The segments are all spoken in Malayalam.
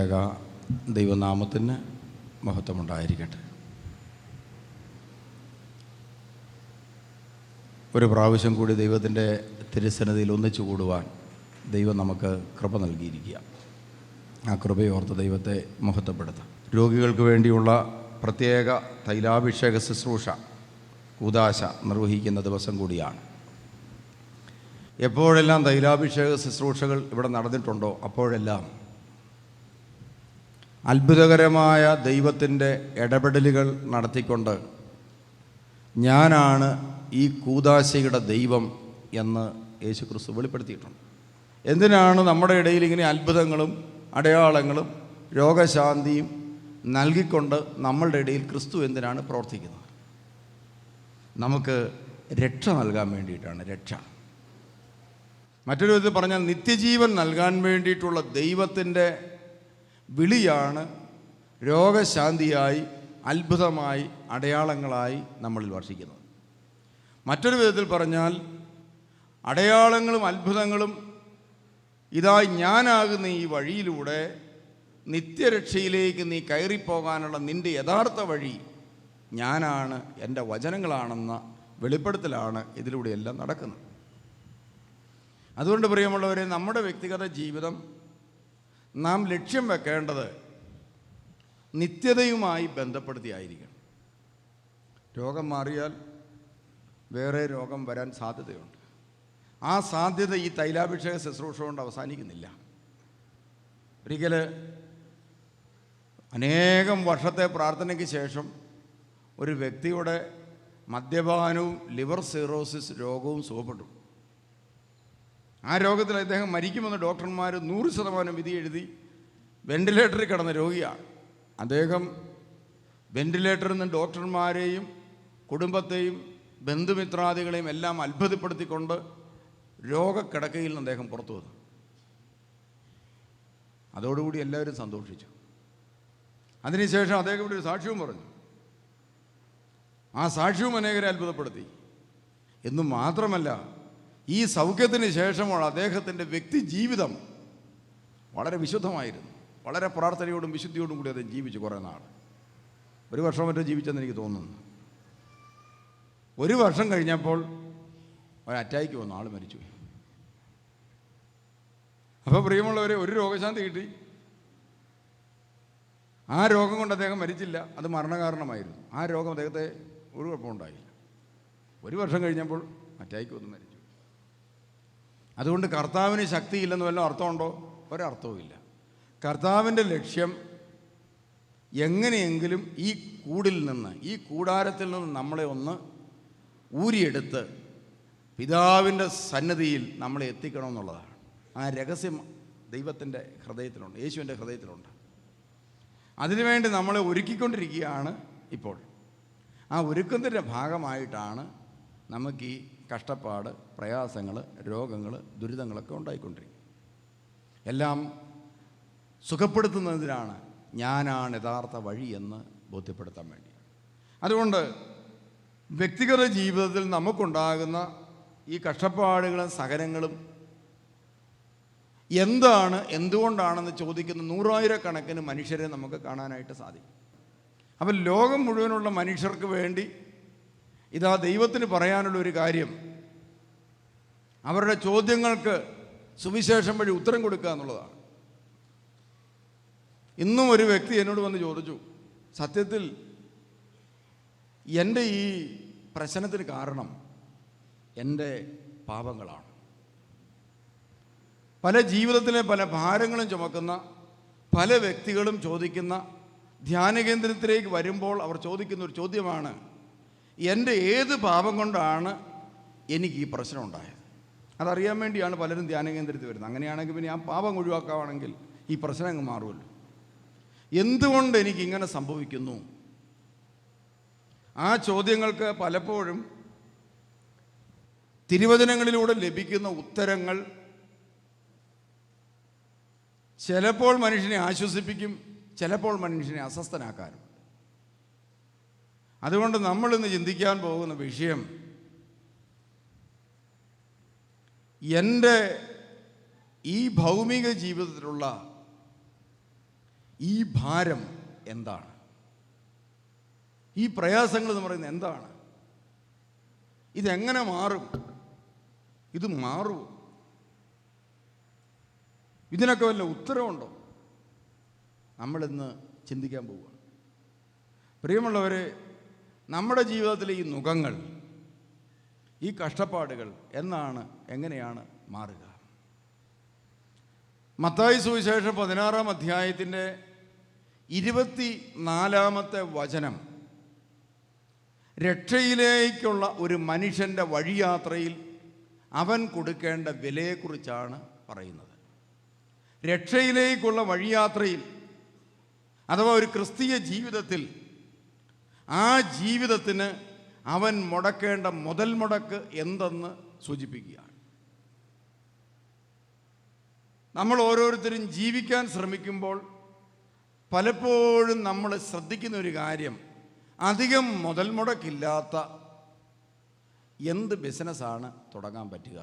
പ്രത്യേക ദൈവനാമത്തിന് മഹത്വമുണ്ടായിരിക്കട്ടെ. ഒരു പ്രാവശ്യം കൂടി ദൈവത്തിൻ്റെ തിരുസന്നിധിയിൽ ഒന്നിച്ചു കൂടുവാൻ ദൈവം നമുക്ക് കൃപ നൽകിയിരിക്കുക. ആ കൃപയോർത്ത് ദൈവത്തെ മഹത്വപ്പെടുത്താം. രോഗികൾക്ക് വേണ്ടിയുള്ള പ്രത്യേക തൈലാഭിഷേക ശുശ്രൂഷ കൂദാശ നിർവഹിക്കുന്ന ദിവസം കൂടിയാണ്. എപ്പോഴെല്ലാം തൈലാഭിഷേക ശുശ്രൂഷകൾ ഇവിടെ നടന്നിട്ടുണ്ടോ അപ്പോഴെല്ലാം അത്ഭുതകരമായ ദൈവത്തിൻ്റെ ഇടപെടലുകൾ നടത്തിക്കൊണ്ട് ഞാനാണ് ഈ കൂദാശയുടെ ദൈവം എന്ന് യേശുക്രിസ്തു വെളിപ്പെടുത്തിയിട്ടുണ്ട്. എന്തിനാണ് നമ്മുടെ ഇടയിൽ ഇങ്ങനെ അത്ഭുതങ്ങളും അടയാളങ്ങളും രോഗശാന്തിയും നൽകിക്കൊണ്ട് നമ്മളുടെ ഇടയിൽ ക്രിസ്തു എന്തിനാണ് പ്രവർത്തിക്കുന്നത്? നമുക്ക് രക്ഷ നൽകാൻ വേണ്ടിയിട്ടാണ്. രക്ഷ മറ്റൊരു വിധത്തിൽ പറഞ്ഞാൽ നിത്യജീവൻ നൽകാൻ വേണ്ടിയിട്ടുള്ള ദൈവത്തിൻ്റെ വിളിയാണ് രോഗശാന്തിയായി അത്ഭുതമായി അടയാളങ്ങളായി നമ്മളിൽ വർഷിക്കുന്നത്. മറ്റൊരു വിധത്തിൽ പറഞ്ഞാൽ അടയാളങ്ങളും അത്ഭുതങ്ങളും ഇതാ ഞാനാകുന്ന ഈ വഴിയിലൂടെ നിത്യരക്ഷയിലേക്ക് നീ കയറിപ്പോകാനുള്ള നിൻ്റെ യഥാർത്ഥ വഴി ഞാനാണ്, എൻ്റെ വചനങ്ങളാണെന്ന വെളിപ്പെടുത്തലാണ് ഇതിലൂടെയെല്ലാം നടക്കുന്നത്. അതുകൊണ്ട് പ്രിയമുള്ളവരെ, നമ്മുടെ വ്യക്തിഗത ജീവിതം നാം ലക്ഷ്യം വെക്കേണ്ടത് നിത്യതയുമായി ബന്ധപ്പെടുത്തിയായിരിക്കണം. രോഗം മാറിയാൽ വേറെ രോഗം വരാൻ സാധ്യതയുണ്ട്. ആ സാധ്യത ഈ തൈലാഭിഷേക ശുശ്രൂഷ കൊണ്ട് അവസാനിക്കുന്നില്ല. ഒരിക്കൽ അനേകം വർഷത്തെ പ്രാർത്ഥനയ്ക്ക് ശേഷം ഒരു വ്യക്തിയുടെ മദ്യപാനവും ലിവർ സിറോസിസ് രോഗവും സുഖപ്പെട്ടു. ആ രോഗത്തിൽ അദ്ദേഹം മരിക്കുമെന്ന് ഡോക്ടർമാർ 100% വിധി എഴുതി. വെന്റിലേറ്ററിൽ കിടന്ന രോഗിയാണ് അദ്ദേഹം. വെന്റിലേറ്ററിൽ നിന്ന് ഡോക്ടർമാരെയും കുടുംബത്തെയും ബന്ധുമിത്രാദികളെയും എല്ലാം അത്ഭുതപ്പെടുത്തിക്കൊണ്ട് രോഗക്കിടക്കയിൽ നിന്ന് അദ്ദേഹം പുറത്തു വന്നു. അതോടുകൂടി എല്ലാവരും സന്തോഷിച്ചു. അതിനുശേഷം അദ്ദേഹം ഇവിടെ ഒരു സാക്ഷ്യവും പറഞ്ഞു. ആ സാക്ഷ്യവും അനേകരെ അത്ഭുതപ്പെടുത്തി. എന്നു മാത്രമല്ല, ഈ സൗഖ്യത്തിന് ശേഷമാണ് അദ്ദേഹത്തിൻ്റെ വ്യക്തി ജീവിതം വളരെ വിശുദ്ധമായിരുന്നു. വളരെ പ്രാർത്ഥനയോടും വിശുദ്ധിയോടും കൂടി അദ്ദേഹം ജീവിച്ചു കുറേ നാൾ. 1 വർഷം മറ്റോ ജീവിച്ചെന്ന് എനിക്ക് തോന്നുന്നു. 1 വർഷം കഴിഞ്ഞപ്പോൾ ഒരു അറ്റാക്ക് വന്നു, ആൾ മരിച്ചുപോയി. അപ്പോൾ പ്രിയമുള്ളവരെ, ഒരു രോഗശാന്തി കിട്ടി. ആ രോഗം കൊണ്ട് അദ്ദേഹം മരിച്ചില്ല, അത് മരണകാരണമായിരുന്നു. ആ രോഗം അദ്ദേഹത്തെ ഒരു കുഴപ്പമുണ്ടായില്ല. 1 വർഷം കഴിഞ്ഞപ്പോൾ അറ്റാക്ക് വന്ന് മരിച്ചു. അതുകൊണ്ട് കർത്താവിന് ശക്തിയില്ലെന്ന് വല്ല അർത്ഥമുണ്ടോ? ഒരർത്ഥവുമില്ല. കർത്താവിൻ്റെ ലക്ഷ്യം എങ്ങനെയെങ്കിലും ഈ കൂടിൽ നിന്ന്, ഈ കൂടാരത്തിൽ നിന്ന് നമ്മളെ ഒന്ന് ഊരിയെടുത്ത് പിതാവിൻ്റെ സന്നിധിയിൽ നമ്മളെ എത്തിക്കണമെന്നുള്ളതാണ്. ആ രഹസ്യം ദൈവത്തിൻ്റെ ഹൃദയത്തിലുണ്ട്, യേശുവിൻ്റെ ഹൃദയത്തിലുണ്ട്. അതിനുവേണ്ടി നമ്മളെ ഒരുക്കിക്കൊണ്ടിരിക്കുകയാണ് ഇപ്പോൾ. ആ ഒരുക്കത്തിൻ്റെ ഭാഗമായിട്ടാണ് നമുക്ക് ഈ കഷ്ടപ്പാട്, പ്രയാസങ്ങൾ, രോഗങ്ങൾ, ദുരിതങ്ങളൊക്കെ ഉണ്ടായിക്കൊണ്ടിരിക്കും. എല്ലാം സുഖപ്പെടുത്തുന്നതിനാണ് ഞാനാണ് യഥാർത്ഥ വഴി എന്ന് ബോധ്യപ്പെടുത്താൻ വേണ്ടി. അതുകൊണ്ട് വ്യക്തിഗത ജീവിതത്തിൽ നമുക്കുണ്ടാകുന്ന ഈ കഷ്ടപ്പാടുകളും സഹനങ്ങളും എന്താണ്, എന്തുകൊണ്ടാണെന്ന് ചോദിക്കുന്ന 100,000 മനുഷ്യരെ നമുക്ക് കാണാനായിട്ട് സാധിക്കും. അപ്പം ലോകം മുഴുവനുള്ള മനുഷ്യർക്ക് വേണ്ടി ഇതാ ദൈവത്തിന് പറയാനുള്ള ഒരു കാര്യം, അവരുടെ ചോദ്യങ്ങൾക്ക് സുവിശേഷം വഴി ഉത്തരം കൊടുക്കുക എന്നുള്ളതാണ്. ഇന്നും ഒരു വ്യക്തി എന്നോട് വന്ന് ചോദിച്ചു, സത്യത്തിൽ എൻ്റെ ഈ പ്രശ്നത്തിന് കാരണം എൻ്റെ പാപങ്ങളാണ്. പല ജീവിതത്തിലെ പല ഭാരങ്ങളും ചുമക്കുന്ന പല വ്യക്തികളും ചോദിക്കുന്ന, ധ്യാനകേന്ദ്രത്തിലേക്ക് വരുമ്പോൾ അവർ ചോദിക്കുന്ന ഒരു ചോദ്യമാണ്, എൻ്റെ ഏത് പാപം കൊണ്ടാണ് എനിക്ക് ഈ പ്രശ്നം ഉണ്ടായത്? അതറിയാൻ വേണ്ടിയാണ് പലരും ധ്യാനകേന്ദ്രത്തിൽ വരുന്നത്. അങ്ങനെയാണെങ്കിൽ പിന്നെ ആ പാപം ഒഴിവാക്കുകയാണെങ്കിൽ ഈ പ്രശ്നം അങ്ങ് മാറുമല്ലോ. എന്തുകൊണ്ട് എനിക്കിങ്ങനെ സംഭവിക്കുന്നു? ആ ചോദ്യങ്ങൾക്ക് പലപ്പോഴും തിരുവചനങ്ങളിലൂടെ ലഭിക്കുന്ന ഉത്തരങ്ങൾ ചിലപ്പോൾ മനുഷ്യനെ ആശ്വസിപ്പിക്കും, ചിലപ്പോൾ മനുഷ്യനെ അസ്വസ്ഥനാക്കാനും. അതുകൊണ്ട് നമ്മളിന്ന് ചിന്തിക്കാൻ പോകുന്ന വിഷയം, എൻ്റെ ഈ ഭൗമിക ജീവിതത്തിലുള്ള ഈ ഭാരം എന്താണ്? ഈ പ്രയാസങ്ങൾ എന്ന് പറയുന്നത് എന്താണ്? ഇതെങ്ങനെ മാറും? ഇത് മാറുമോ? ഇതിനൊക്കെ വല്ല ഉത്തരവുണ്ടോ? നമ്മളിന്ന് ചിന്തിക്കാൻ പോവുകയാണ്. പ്രിയമുള്ളവരെ, നമ്മുടെ ജീവിതത്തിലെ ഈ നുകങ്ങൾ, ഈ കഷ്ടപ്പാടുകൾ എങ്ങനെയാണ് മാറുക? മത്തായി സുവിശേഷം 16-ാം അധ്യായത്തിൻ്റെ 24-ാമത്തെ വചനം രക്ഷയിലേക്കുള്ള ഒരു മനുഷ്യൻ്റെ വഴിയാത്രയിൽ അവൻ കൊടുക്കേണ്ട വിലയെക്കുറിച്ചാണ് പറയുന്നത്. രക്ഷയിലേക്കുള്ള വഴിയാത്രയിൽ, അഥവാ ഒരു ക്രിസ്തീയ ജീവിതത്തിൽ, ആ ജീവിതത്തിന് അവൻ മുടക്കേണ്ട മുതൽ മുടക്ക് എന്തെന്ന് സൂചിപ്പിക്കുകയാണ്. നമ്മൾ ഓരോരുത്തരും ജീവിക്കാൻ ശ്രമിക്കുമ്പോൾ പലപ്പോഴും നമ്മൾ ശ്രദ്ധിക്കുന്ന ഒരു കാര്യം, അധികം മുതൽ മുടക്കില്ലാത്ത എന്ത് ബിസിനസ്സാണ് തുടങ്ങാൻ പറ്റുക,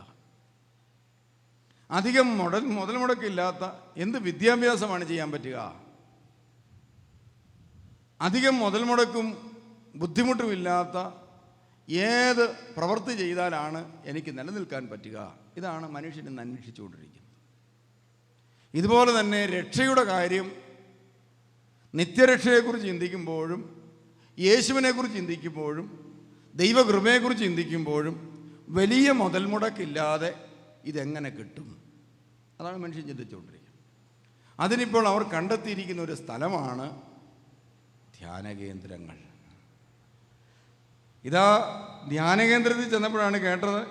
അധികം മുതൽ മുടക്കില്ലാത്ത എന്ത് വിദ്യാഭ്യാസമാണ് ചെയ്യാൻ പറ്റുക, അധികം മുതൽ മുടക്കും ബുദ്ധിമുട്ടുമില്ലാത്ത ഏത് പ്രവൃത്തി ചെയ്താലാണ് എനിക്ക് നിലനിൽക്കാൻ പറ്റുക. ഇതാണ് മനുഷ്യൻ ഇന്ന് അന്വേഷിച്ചുകൊണ്ടിരിക്കുന്നത്. ഇതുപോലെ തന്നെ രക്ഷയുടെ കാര്യം, നിത്യരക്ഷയെക്കുറിച്ച് ചിന്തിക്കുമ്പോഴും, യേശുവിനെക്കുറിച്ച് ചിന്തിക്കുമ്പോഴും, ദൈവകൃപയെക്കുറിച്ച് ചിന്തിക്കുമ്പോഴും വലിയ മുതൽ മുടക്കില്ലാതെ ഇതെങ്ങനെ കിട്ടും? അതാണ് മനുഷ്യൻ ചിന്തിച്ചുകൊണ്ടിരിക്കുന്നത്. അതിനിപ്പോൾ അവർ കണ്ടെത്തിയിരിക്കുന്ന ഒരു സ്ഥലമാണ് ധ്യാനകേന്ദ്രങ്ങൾ. ഇതാ ധ്യാനകേന്ദ്രത്തിൽ ചെന്നപ്പോഴാണ് കേട്ടത്,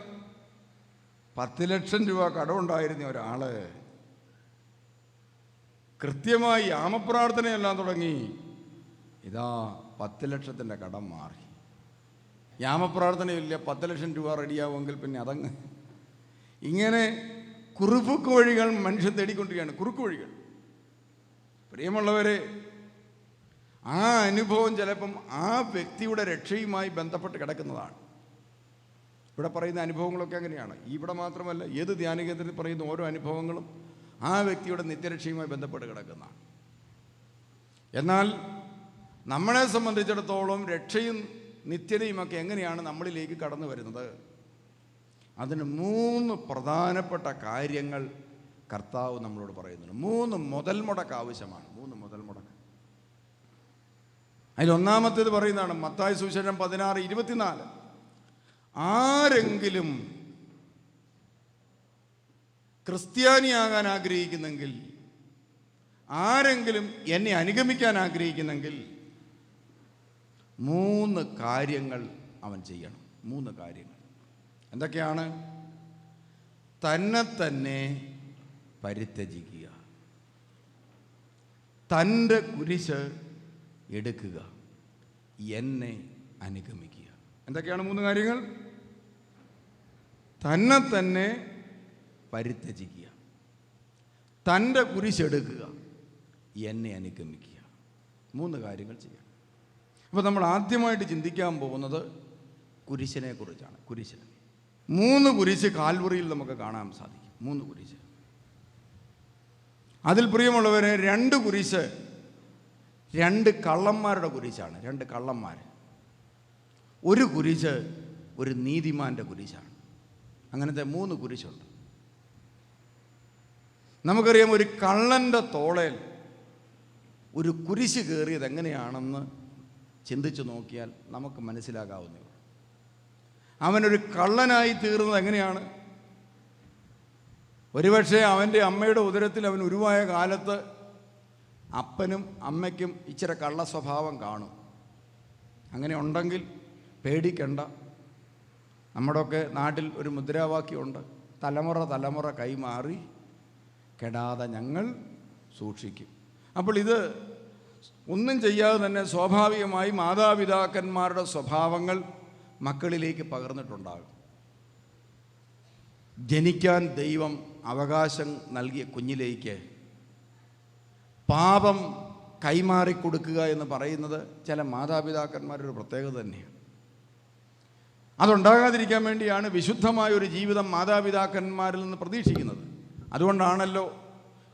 10 ലക്ഷം രൂപ കടമുണ്ടായിരുന്ന ഒരാൾ കൃത്യമായി യാമപ്രാർത്ഥനയെല്ലാം തുടങ്ങി. ഇതാ 10 ലക്ഷത്തിൻ്റെ കടം മാറി. യാമപ്രാർത്ഥനയില്ല, 10 ലക്ഷം രൂപ റെഡിയാവുമെങ്കിൽ പിന്നെ അതങ്ങ് ഇങ്ങനെ കുറുക്ക് വഴികൾ മനുഷ്യൻ തേടിക്കൊണ്ടിരിക്കുകയാണ്. കുറുക്ക് വഴികൾ. പ്രിയമുള്ളവരെ, ആ അനുഭവം ചിലപ്പം ആ വ്യക്തിയുടെ രക്ഷയുമായി ബന്ധപ്പെട്ട് കിടക്കുന്നതാണ്. ഇവിടെ പറയുന്ന അനുഭവങ്ങളൊക്കെ അങ്ങനെയാണ്. ഇവിടെ മാത്രമല്ല, ഏത് ധ്യാനകേന്ദ്രത്തിൽ പറയുന്ന ഓരോ അനുഭവങ്ങളും ആ വ്യക്തിയുടെ നിത്യരക്ഷയുമായി ബന്ധപ്പെട്ട് കിടക്കുന്നതാണ്. എന്നാൽ നമ്മളെ സംബന്ധിച്ചിടത്തോളം രക്ഷയും നിത്യതയുമൊക്കെ എങ്ങനെയാണ് നമ്മളിലേക്ക് കടന്നു വരുന്നത്? അതിന് 3 പ്രധാനപ്പെട്ട കാര്യങ്ങൾ കർത്താവ് നമ്മളോട് പറയുന്നുണ്ട്. 3 മുതൽ മുടക്ക് ആവശ്യമാണ്. 3 മുതൽ മുടക്ക്. അതിലൊന്നാമത്തേത് പറയുന്നതാണ് മത്തായി സുവിശേഷം 16:24. ആരെങ്കിലും ക്രിസ്ത്യാനിയാകാൻ ആഗ്രഹിക്കുന്നെങ്കിൽ, ആരെങ്കിലും എന്നെ അനുഗമിക്കാൻ ആഗ്രഹിക്കുന്നെങ്കിൽ 3 കാര്യങ്ങൾ അവൻ ചെയ്യണം. 3 കാര്യങ്ങൾ എന്തൊക്കെയാണ്? തന്നെ പരിത്യജിക്കുക, തൻ്റെ കുരിശ് എടുക്കുക, എന്നെ അനുഗമിക്കുക. എന്തൊക്കെയാണ് 3 കാര്യങ്ങൾ? തന്നെ പരിത്യജിക്കുക, തൻ്റെ കുരിശെടുക്കുക, എന്നെ അനുഗമിക്കുക. 3 കാര്യങ്ങൾ ചെയ്യണം. അപ്പോൾ നമ്മൾ ആദ്യമായിട്ട് ചിന്തിക്കാൻ പോകുന്നത് കുരിശിനെ കുറിച്ചാണ്. കുരിശ്. 3 കുരിശ് കാൽവറിയിൽ നമുക്ക് കാണാൻ സാധിക്കും. 3 കുരിശ്. അതിൽ പ്രിയമുള്ളവരെ, 2 കുരിശ് 2 കള്ളന്മാരുടെ കുരിശാണ്. 2 കള്ളന്മാർ. ഒരു കുരിശ് ഒരു നീതിമാൻ്റെ കുരിശാണ്. അങ്ങനത്തെ 3 കുരിശുണ്ട്. നമുക്കറിയാം, ഒരു കള്ളൻ്റെ തോളേൽ ഒരു കുരിശ് കയറിയത് എങ്ങനെയാണെന്ന് ചിന്തിച്ചു നോക്കിയാൽ നമുക്ക് മനസ്സിലാകാവുന്നേ ഉള്ളൂ. അവനൊരു കള്ളനായി തീർന്നത് എങ്ങനെയാണ്? ഒരുപക്ഷെ അവൻ്റെ അമ്മയുടെ ഉദരത്തിൽ അവൻ ഉരുവായ കാലത്ത് അപ്പനും അമ്മയ്ക്കും ഇച്ചിരി കള്ള സ്വഭാവം കാണും. അങ്ങനെ ഉണ്ടെങ്കിൽ പേടിക്കണ്ട. നമ്മുടെയൊക്കെ നാട്ടിൽ ഒരു മുദ്രാവാക്യമുണ്ട്, തലമുറ കൈമാറി കെടാതെ ഞങ്ങൾ സൂക്ഷിക്കും. അപ്പോൾ ഇത് ഒന്നും ചെയ്യാതെ തന്നെ സ്വാഭാവികമായി മാതാപിതാക്കന്മാരുടെ സ്വഭാവങ്ങൾ മക്കളിലേക്ക് പകർന്നിട്ടുണ്ടാകും. ജനിക്കാൻ ദൈവം അവകാശം നൽകിയ കുഞ്ഞിലേക്ക് പാപം കൈമാറിക്കൊടുക്കുക എന്ന് പറയുന്നത് ചില മാതാപിതാക്കന്മാരുടെ പ്രത്യേകത തന്നെയാണ്. അതുണ്ടാകാതിരിക്കാൻ വേണ്ടിയാണ് വിശുദ്ധമായ ഒരു ജീവിതം മാതാപിതാക്കന്മാരിൽ നിന്ന് പ്രതീക്ഷിക്കുന്നത്. അതുകൊണ്ടാണല്ലോ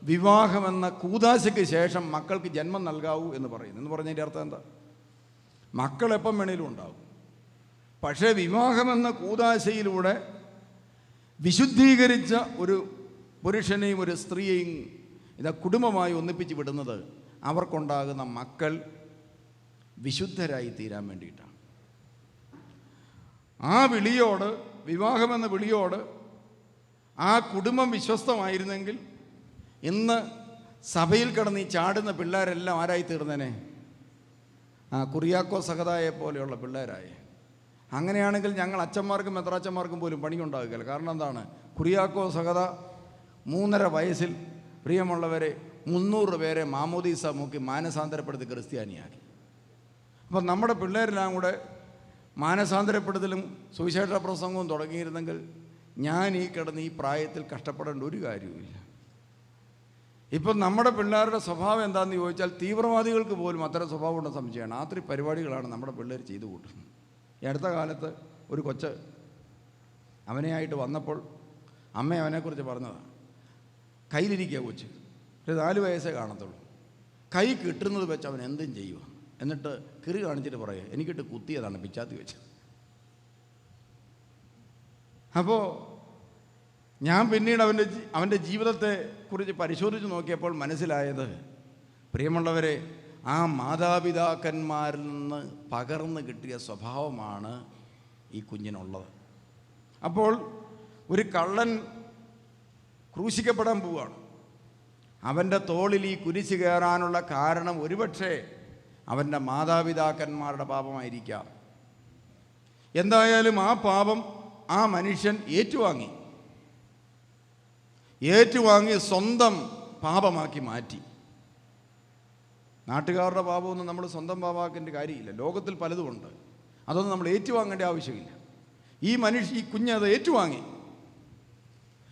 വിവാഹമെന്ന കൂദാശയ്ക്ക് ശേഷം മക്കൾക്ക് ജന്മം നൽകാവൂ എന്ന് പറയുന്നു. എന്ന് പറഞ്ഞതിൻ്റെ അർത്ഥം എന്താ? മക്കൾ എപ്പം വേണേലും ഉണ്ടാവും. പക്ഷേ വിവാഹമെന്ന കൂദാശയിലൂടെ വിശുദ്ധീകരിച്ച ഒരു പുരുഷനെയും ഒരു സ്ത്രീയെയും കുടുംബമായി ഒന്നിപ്പിച്ച് വിടുന്നത് അവർക്കുണ്ടാകുന്ന മക്കൾ വിശുദ്ധരായി തീരാൻ വേണ്ടിയിട്ടാണ്. ആ വിളിയോട്, വിവാഹമെന്ന വിളിയോട് ആ കുടുംബം വിശ്വസ്തമായിരുന്നെങ്കിൽ ഇന്ന് സഭയിൽ കിടന്ന് ഈ ചാടുന്ന പിള്ളേരെല്ലാം ആരായി തീർന്നേനെ? കുറിയാക്കോ സഹതായെ പോലെയുള്ള പിള്ളേരായി. അങ്ങനെയാണെങ്കിൽ ഞങ്ങൾ അച്ഛന്മാർക്കും മെത്രാച്ചന്മാർക്കും പോലും പണിയുണ്ടാകുകയില്ല. കാരണം എന്താണ്? കുറിയാക്കോ സഹത 3.5 വയസ്സിൽ പ്രിയമുള്ളവരെ 300 പേരെ മാമോദീസ മുക്കി മാനസാന്തരപ്പെടുത്തി ക്രിസ്ത്യാനിയാക്കി. അപ്പം നമ്മുടെ പിള്ളേരെല്ലാം കൂടെ മാനസാന്തരപ്പെടുത്തലും സുവിശേഷ പ്രസംഗവും തുടങ്ങിയിരുന്നെങ്കിൽ ഞാൻ ഈ കിടന്ന് ഈ പ്രായത്തിൽ കഷ്ടപ്പെടേണ്ട ഒരു കാര്യവുമില്ല. ഇപ്പം നമ്മുടെ പിള്ളേരുടെ സ്വഭാവം എന്താണെന്ന് ചോദിച്ചാൽ തീവ്രവാദികൾക്ക് പോലും അത്തരം സ്വഭാവം ഉണ്ടെന്ന് സംശയമാണ്. ആത്രി പരിപാടികളാണ് നമ്മുടെ പിള്ളേർ ചെയ്തു കൂട്ടുന്നത്. ഈ അടുത്ത കാലത്ത് ഒരു കൊച്ച് അവനെയായിട്ട് വന്നപ്പോൾ അമ്മ അവനെക്കുറിച്ച് പറഞ്ഞതാണ്. കയ്യിലിരിക്കുക കൊച്ച്, ഒരു 4 വയസ്സേ കാണത്തുള്ളൂ. കൈ കിട്ടുന്നത് വെച്ച് അവൻ എന്തും ചെയ്യുക. എന്നിട്ട് കിറി കാണിച്ചിട്ട് പറയുക, എനിക്കിട്ട് കുത്തിയതാണ് പിച്ചാത്തി വെച്ച്. അപ്പോൾ ഞാൻ പിന്നീട് അവൻ്റെ ജീവിതത്തെ കുറിച്ച് പരിശോധിച്ച് നോക്കിയപ്പോൾ മനസ്സിലായത്, പ്രിയമുള്ളവരെ, ആ മാതാപിതാക്കന്മാരിൽ നിന്ന് പകർന്നു കിട്ടിയ സ്വഭാവമാണ് ഈ കുഞ്ഞിനുള്ളത്. അപ്പോൾ ഒരു കള്ളൻ ക്രൂശിക്കപ്പെടാൻ പോവുകയാണ്. അവൻ്റെ തോളിൽ ഈ കുരിശ് കയറാനുള്ള കാരണം ഒരുപക്ഷെ അവൻ്റെ മാതാപിതാക്കന്മാരുടെ പാപമായിരിക്കാം. എന്തായാലും ആ പാപം ആ മനുഷ്യൻ ഏറ്റുവാങ്ങി സ്വന്തം പാപമാക്കി മാറ്റി. നാട്ടുകാരുടെ പാപമൊന്നും നമ്മൾ സ്വന്തം പാപമാക്കേണ്ട കാര്യമില്ല. ലോകത്തിൽ പലതുമുണ്ട്, അതൊന്നും നമ്മൾ ഏറ്റുവാങ്ങേണ്ട ആവശ്യമില്ല. ഈ കുഞ്ഞത് ഏറ്റുവാങ്ങി.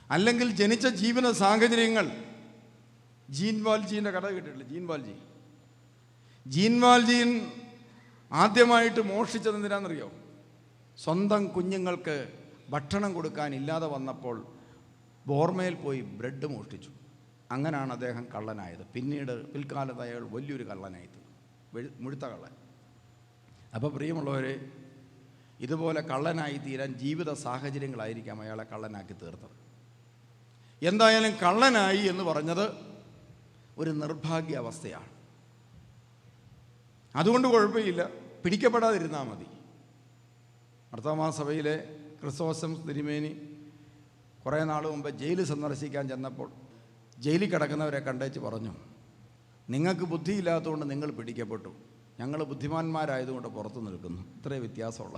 അല്ലെങ്കിൽ ജനിച്ച ജീവിത സാഹചര്യങ്ങൾ, ജീൻ വാൽജീൻ്റെ കഥ കേട്ടിട്ടില്ല? ജീൻ വാൽജീൻ ആദ്യമായിട്ട് മോഷ്ടിച്ചത് എന്തിനാണെന്നറിയോ? സ്വന്തം കുഞ്ഞുങ്ങൾക്ക് ഭക്ഷണം കൊടുക്കാൻ ഇല്ലാതെ വന്നപ്പോൾ ബോർമയിൽ പോയി ബ്രെഡ് മോഷ്ടിച്ചു. അങ്ങനെയാണ് അദ്ദേഹം കള്ളനായത്. പിൽക്കാലത്ത് അയാൾ വലിയൊരു കള്ളനായത്, മുഴുത്ത കള്ളൻ. അപ്പോൾ പ്രിയമുള്ളവരെ, ഇതുപോലെ കള്ളനായി തീരാൻ ജീവിത സാഹചര്യങ്ങളായിരിക്കാം അയാളെ കള്ളനാക്കി തീർത്തത്. എന്തായാലും കള്ളനായി എന്ന് പറഞ്ഞത് ഒരു നിർഭാഗ്യ അവസ്ഥയാണ്. അതുകൊണ്ട് കുഴപ്പമില്ല, പിടിക്കപ്പെടാതിരുന്നാൽ മതി. മാർത്തോമാ സഭയിലെ ക്രിസോസ്റ്റം തിരുമേനി കുറേ നാൾ മുമ്പ് ജയിൽ സന്ദർശിക്കാൻ ചെന്നപ്പോൾ ജയിലിൽ കിടക്കുന്നവരെ കണ്ടേച്ച് പറഞ്ഞു, നിങ്ങൾക്ക് ബുദ്ധിയില്ലാത്തതുകൊണ്ട് നിങ്ങൾ പിടിക്കപ്പെട്ടു, ഞങ്ങൾ ബുദ്ധിമാന്മാരായതുകൊണ്ട് പുറത്തു നിൽക്കുന്നു. ഇത്രേ വ്യത്യാസമുള്ള.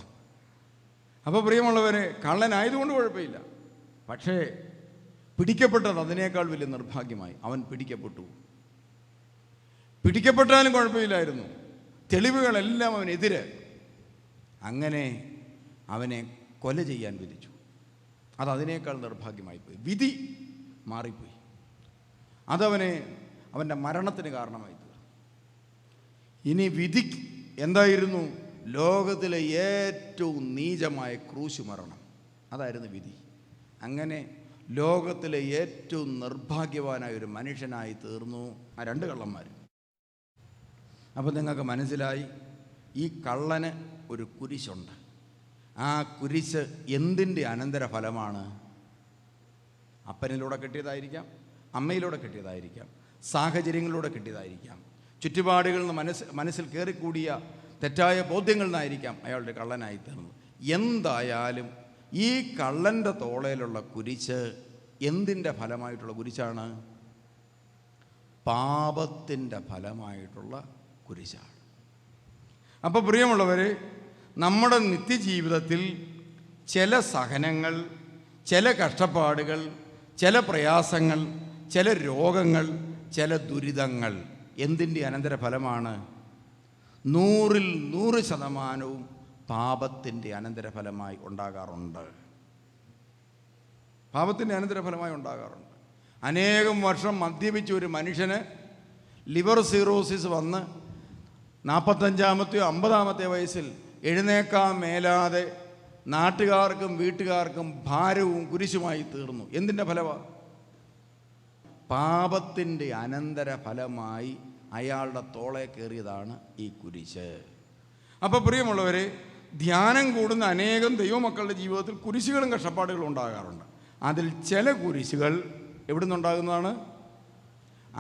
അപ്പോൾ പ്രിയമുള്ളവരെ, കള്ളനായതുകൊണ്ട് കുഴപ്പമില്ല, പക്ഷേ പിടിക്കപ്പെട്ടത് അതിനേക്കാൾ വലിയ നിർഭാഗ്യമായി. അവൻ പിടിക്കപ്പെട്ടാലും കുഴപ്പമില്ലായിരുന്നു, തെളിവുകളെല്ലാം അവനെതിരെ. അങ്ങനെ അവനെ കൊല ചെയ്യാൻ വിധിച്ചു. അതതിനേക്കാൾ നിർഭാഗ്യമായിപ്പോയി. വിധി മാറിപ്പോയി. അവൻ്റെ മരണത്തിന് കാരണമായി തീർന്നു. ഇനി വിധി എന്തായിരുന്നു? ലോകത്തിലെ ഏറ്റവും നീചമായ ക്രൂശ് മരണം. അതായിരുന്നു വിധി. അങ്ങനെ ലോകത്തിലെ ഏറ്റവും നിർഭാഗ്യവാനായ ഒരു മനുഷ്യനായി തീർന്നു ആ 2 കള്ളന്മാർ. അപ്പോൾ നിങ്ങൾക്ക് മനസ്സിലായി, ഈ കള്ളന് ഒരു കുരിശുണ്ട്. ആ കുരിശ് എന്തിൻ്റെ അനന്തരഫലമാണ്? അപ്പനിലൂടെ കിട്ടിയതായിരിക്കാം, അമ്മയിലൂടെ കിട്ടിയതായിരിക്കാം, സാഹചര്യങ്ങളിലൂടെ കിട്ടിയതായിരിക്കാം, ചുറ്റുപാടുകളിൽ നിന്ന് മനസ്സിൽ കയറിക്കൂടിയ തെറ്റായ ബോധ്യങ്ങളിൽ നിന്നായിരിക്കാം അയാളുടെ കള്ളനായി തീർന്നത്. എന്തായാലും ഈ കള്ളൻ്റെ തോളയിലുള്ള കുരിശ് എന്തിൻ്റെ ഫലമായിട്ടുള്ള കുരിശാണ്? പാപത്തിൻ്റെ ഫലമായിട്ടുള്ള കുരിശാണ്. അപ്പോൾ പ്രിയമുള്ളവരെ, നമ്മുടെ നിത്യജീവിതത്തിൽ ചില സഹനങ്ങൾ, ചില കഷ്ടപ്പാടുകൾ, ചില പ്രയാസങ്ങൾ, ചില രോഗങ്ങൾ, ചില ദുരിതങ്ങൾ എന്തിൻ്റെ അനന്തരഫലമാണ്? 100-ൽ 100% പാപത്തിൻ്റെ അനന്തരഫലമായി ഉണ്ടാകാറുണ്ട്. അനേകം വർഷം മദ്യപിച്ച ഒരു മനുഷ്യന് ലിവർ സിറോസിസ് വന്ന് 45-ാമത്തെയോ 50-ാമത്തെ വയസ്സിൽ എഴുന്നേക്കാൻ മേലാതെ നാട്ടുകാർക്കും വീട്ടുകാർക്കും ഭാരവും കുരിശുമായി തീർന്നു. എന്തിൻ്റെ ഫലമാണ്? പാപത്തിൻ്റെ അനന്തര ഫലമായി അയാളുടെ തോളെ കയറിയതാണ് ഈ കുരിശ്. അപ്പോൾ പ്രിയമുള്ളവരെ, ധ്യാനം കൂടുന്ന അനേകം ദൈവമക്കളുടെ ജീവിതത്തിൽ കുരിശുകളും കഷ്ടപ്പാടുകളും ഉണ്ടാകാറുണ്ട്. അതിൽ ചില കുരിശുകൾ എവിടെ നിന്നുണ്ടാകുന്നതാണ്?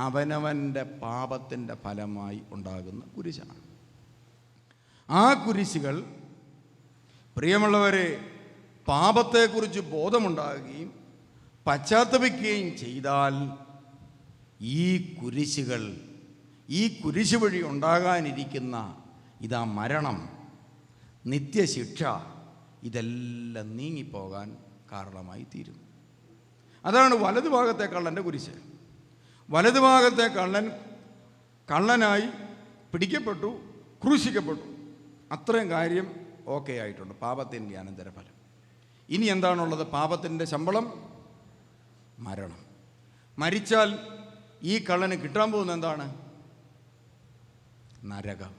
അവനവൻ്റെ പാപത്തിൻ്റെ ഫലമായി ഉണ്ടാകുന്ന കുരിശാണ്. ആ കുരിശുകൾ പ്രിയമുള്ളവരെ, പാപത്തെക്കുറിച്ച് ബോധമുണ്ടാകുകയും പശ്ചാത്തപിക്കുകയും ചെയ്താൽ ഈ കുരിശുകൾ, ഈ കുരിശ് വഴി ഉണ്ടാകാനിരിക്കുന്ന ഇതാ മരണം, നിത്യശിക്ഷ, ഇതെല്ലാം നീങ്ങിപ്പോകാൻ കാരണമായി തീരും. അതാണ് വലതുഭാഗത്തെ കള്ളൻ്റെ കുരിശ്. വലതുഭാഗത്തെ കള്ളനായി പിടിക്കപ്പെട്ടു, ക്രൂശിക്കപ്പെട്ടു. അത്രയും കാര്യം ഓക്കെ ആയിട്ടുണ്ട്. പാപത്തിൻ്റെ അനന്തരഫലം. ഇനി എന്താണുള്ളത്? പാപത്തിൻ്റെ ശമ്പളം മരണം. മരിച്ചാൽ ഈ കള്ളന് കിട്ടാൻ പോകുന്നത് എന്താണ്? നരകം.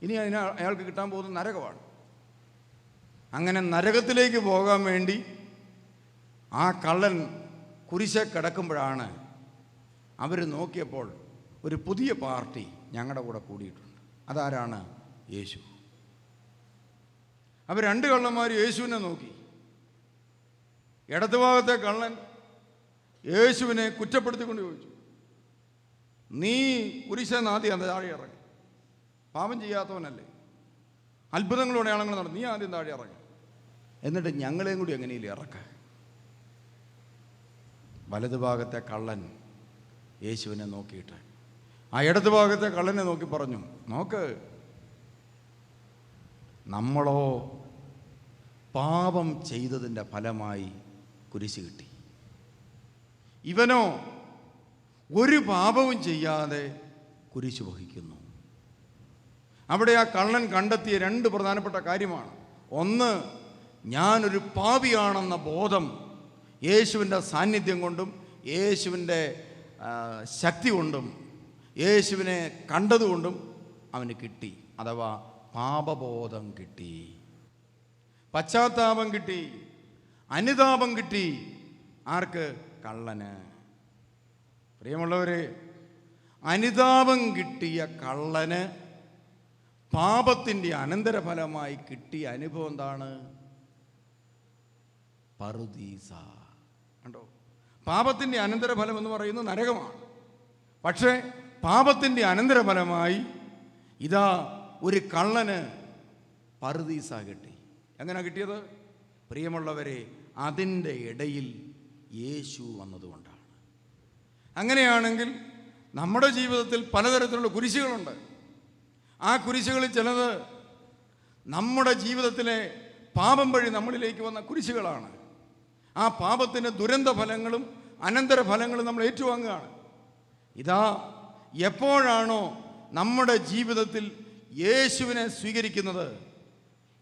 ഇനി അയാൾക്ക് കിട്ടാൻ പോകുന്നത് നരകമാണ്. അങ്ങനെ നരകത്തിലേക്ക് പോകാൻ വേണ്ടി ആ കള്ളൻ കുരിശെ കിടക്കുമ്പോഴാണ് അവർ നോക്കിയപ്പോൾ ഒരു പുതിയ പാർട്ടി ഞങ്ങളുടെ കൂടെ കൂടിയിട്ടുണ്ട്. അതാരാണ്? യേശു. അവർ രണ്ട് കള്ളന്മാർ യേശുവിനെ നോക്കി. ഇടതുഭാഗത്തെ കള്ളൻ യേശുവിനെ കുറ്റപ്പെടുത്തിക്കൊണ്ട് ചോദിച്ചു, നീ കുരിശെന്ന് ആദ്യം താഴെ ഇറങ്ങി, പാപം ചെയ്യാത്തവനല്ലേ, അത്ഭുതങ്ങളോടെ അടയാളങ്ങൾ നടന്നു, നീ ആദ്യം താഴെ ഇറങ്ങി, എന്നിട്ട് ഞങ്ങളെയും കൂടി എങ്ങനെയില്ല ഇറക്കുക. വലതുഭാഗത്തെ കള്ളൻ യേശുവിനെ നോക്കിയിട്ട് ആ ഇടതുഭാഗത്തെ കള്ളനെ നോക്കി പറഞ്ഞു, നോക്ക്, നമ്മളോ പാപം ചെയ്തതിൻ്റെ ഫലമായി കുരിശ് കിട്ടി, ഇവനോ ഒരു പാപവും ചെയ്യാതെ കുരിശ് വഹിക്കുന്നു. അവിടെ ആ കള്ളൻ കണ്ടെത്തിയ രണ്ട് പ്രധാനപ്പെട്ട കാര്യമാണ്. ഒന്ന്, ഞാനൊരു പാപിയാണെന്ന ബോധം യേശുവിൻ്റെ സാന്നിധ്യം കൊണ്ടും യേശുവിൻ്റെ ശക്തി കൊണ്ടും യേശുവിനെ കണ്ടതുകൊണ്ടും അവന് കിട്ടി. അഥവാ പാപബോധം കിട്ടി, പശ്ചാത്താപം കിട്ടി, അനുതാപം കിട്ടി. ആർക്ക്? കള്ളന്. പ്രിയമുള്ളവരെ, അനുതാപം കിട്ടിയ കള്ളന് പാപത്തിൻ്റെ അനന്തരഫലമായി കിട്ടിയ അനുഭവം എന്താണ്? പറുദീസ. കണ്ടോ? പാപത്തിൻ്റെ അനന്തരഫലം എന്ന് പറയുന്നത് നരകമാണ്. പക്ഷേ പാപത്തിൻ്റെ അനന്തരഫലമായി ഇതാ ഒരു കള്ളന് പറുദീസ കിട്ടി. എങ്ങനെ കിട്ടിയത്? പ്രിയമുള്ളവരെ, അതിൻ്റെ ഇടയിൽ യേശു വന്നതുകൊണ്ടാണ്. അങ്ങനെയാണെങ്കിൽ നമ്മുടെ ജീവിതത്തിൽ പലതരത്തിലുള്ള കുരിശുകളുണ്ട്. ആ കുരിശുകളിൽ ചിലത് നമ്മുടെ ജീവിതത്തിലെ പാപം വഴി നമ്മളിലേക്ക് വന്ന കുരിശുകളാണ്. ആ പാപത്തിൻ്റെ ദുരന്ത ഫലങ്ങളും അനന്തരഫലങ്ങളും നമ്മൾ ഏറ്റുവാങ്ങുകയാണ്. ഇതാ, എപ്പോഴാണോ നമ്മുടെ ജീവിതത്തിൽ യേശുവിനെ സ്വീകരിക്കുന്നത്,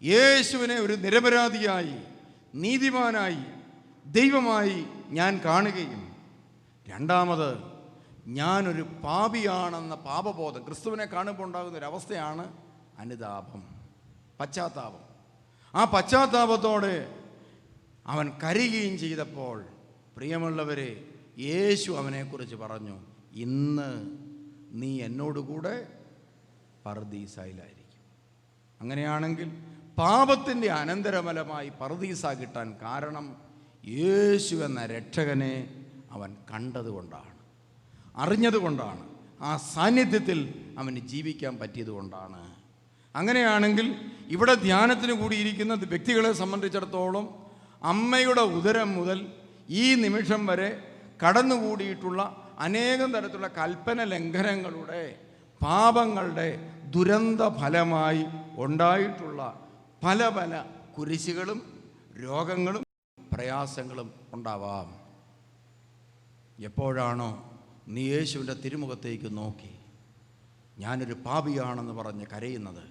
യേശുവിനെ ഒരു നിരപരാധിയായി, നീതിമാനായി, ദൈവമായി ഞാൻ കാണുകയും രണ്ടാമത് ഞാനൊരു പാപിയാണെന്ന പാപബോധം ക്രിസ്തുവിനെ കാണുമ്പോൾ ഉണ്ടാകുന്ന ഒരവസ്ഥയാണ് അനുതാപം, പശ്ചാത്താപം. ആ പശ്ചാത്താപത്തോടെ അവൻ കരയുകയും ചെയ്തപ്പോൾ പ്രിയമുള്ളവരെ, യേശു അവനെക്കുറിച്ച് പറഞ്ഞു, ഇന്ന് നീ എന്നോടുകൂടെ പറുദീസയിലായിരിക്കും. അങ്ങനെയാണെങ്കിൽ പാപത്തിൻ്റെ അനന്തരഫലമായി പറുദീസ കിട്ടാൻ കാരണം യേശു എന്ന രക്ഷകനെ അവൻ കണ്ടതുകൊണ്ടാണ്, അറിഞ്ഞതുകൊണ്ടാണ്, ആ സാന്നിധ്യത്തിൽ അവന് ജീവിക്കാൻ പറ്റിയതുകൊണ്ടാണ്. അങ്ങനെയാണെങ്കിൽ ഇവിടെ ധ്യാനത്തിന് കൂടിയിരിക്കുന്ന വ്യക്തികളെ സംബന്ധിച്ചിടത്തോളം അമ്മയുടെ ഉദരം മുതൽ ഈ നിമിഷം വരെ കടന്നുകൂടിയിട്ടുള്ള അനേകം തരത്തിലുള്ള കൽപ്പന ലംഘനങ്ങളുടെ, പാപങ്ങളുടെ ദുരന്ത ഫലമായി ഉണ്ടായിട്ടുള്ള പല പല കുരിശുകളും രോഗങ്ങളും പ്രയാസങ്ങളും ഉണ്ടാവാം. എപ്പോഴാണോ നീ യേശുവിൻ്റെ തിരുമുഖത്തേക്ക് നോക്കി ഞാനൊരു പാപിയാണെന്ന് പറഞ്ഞ് കരയുന്നത്,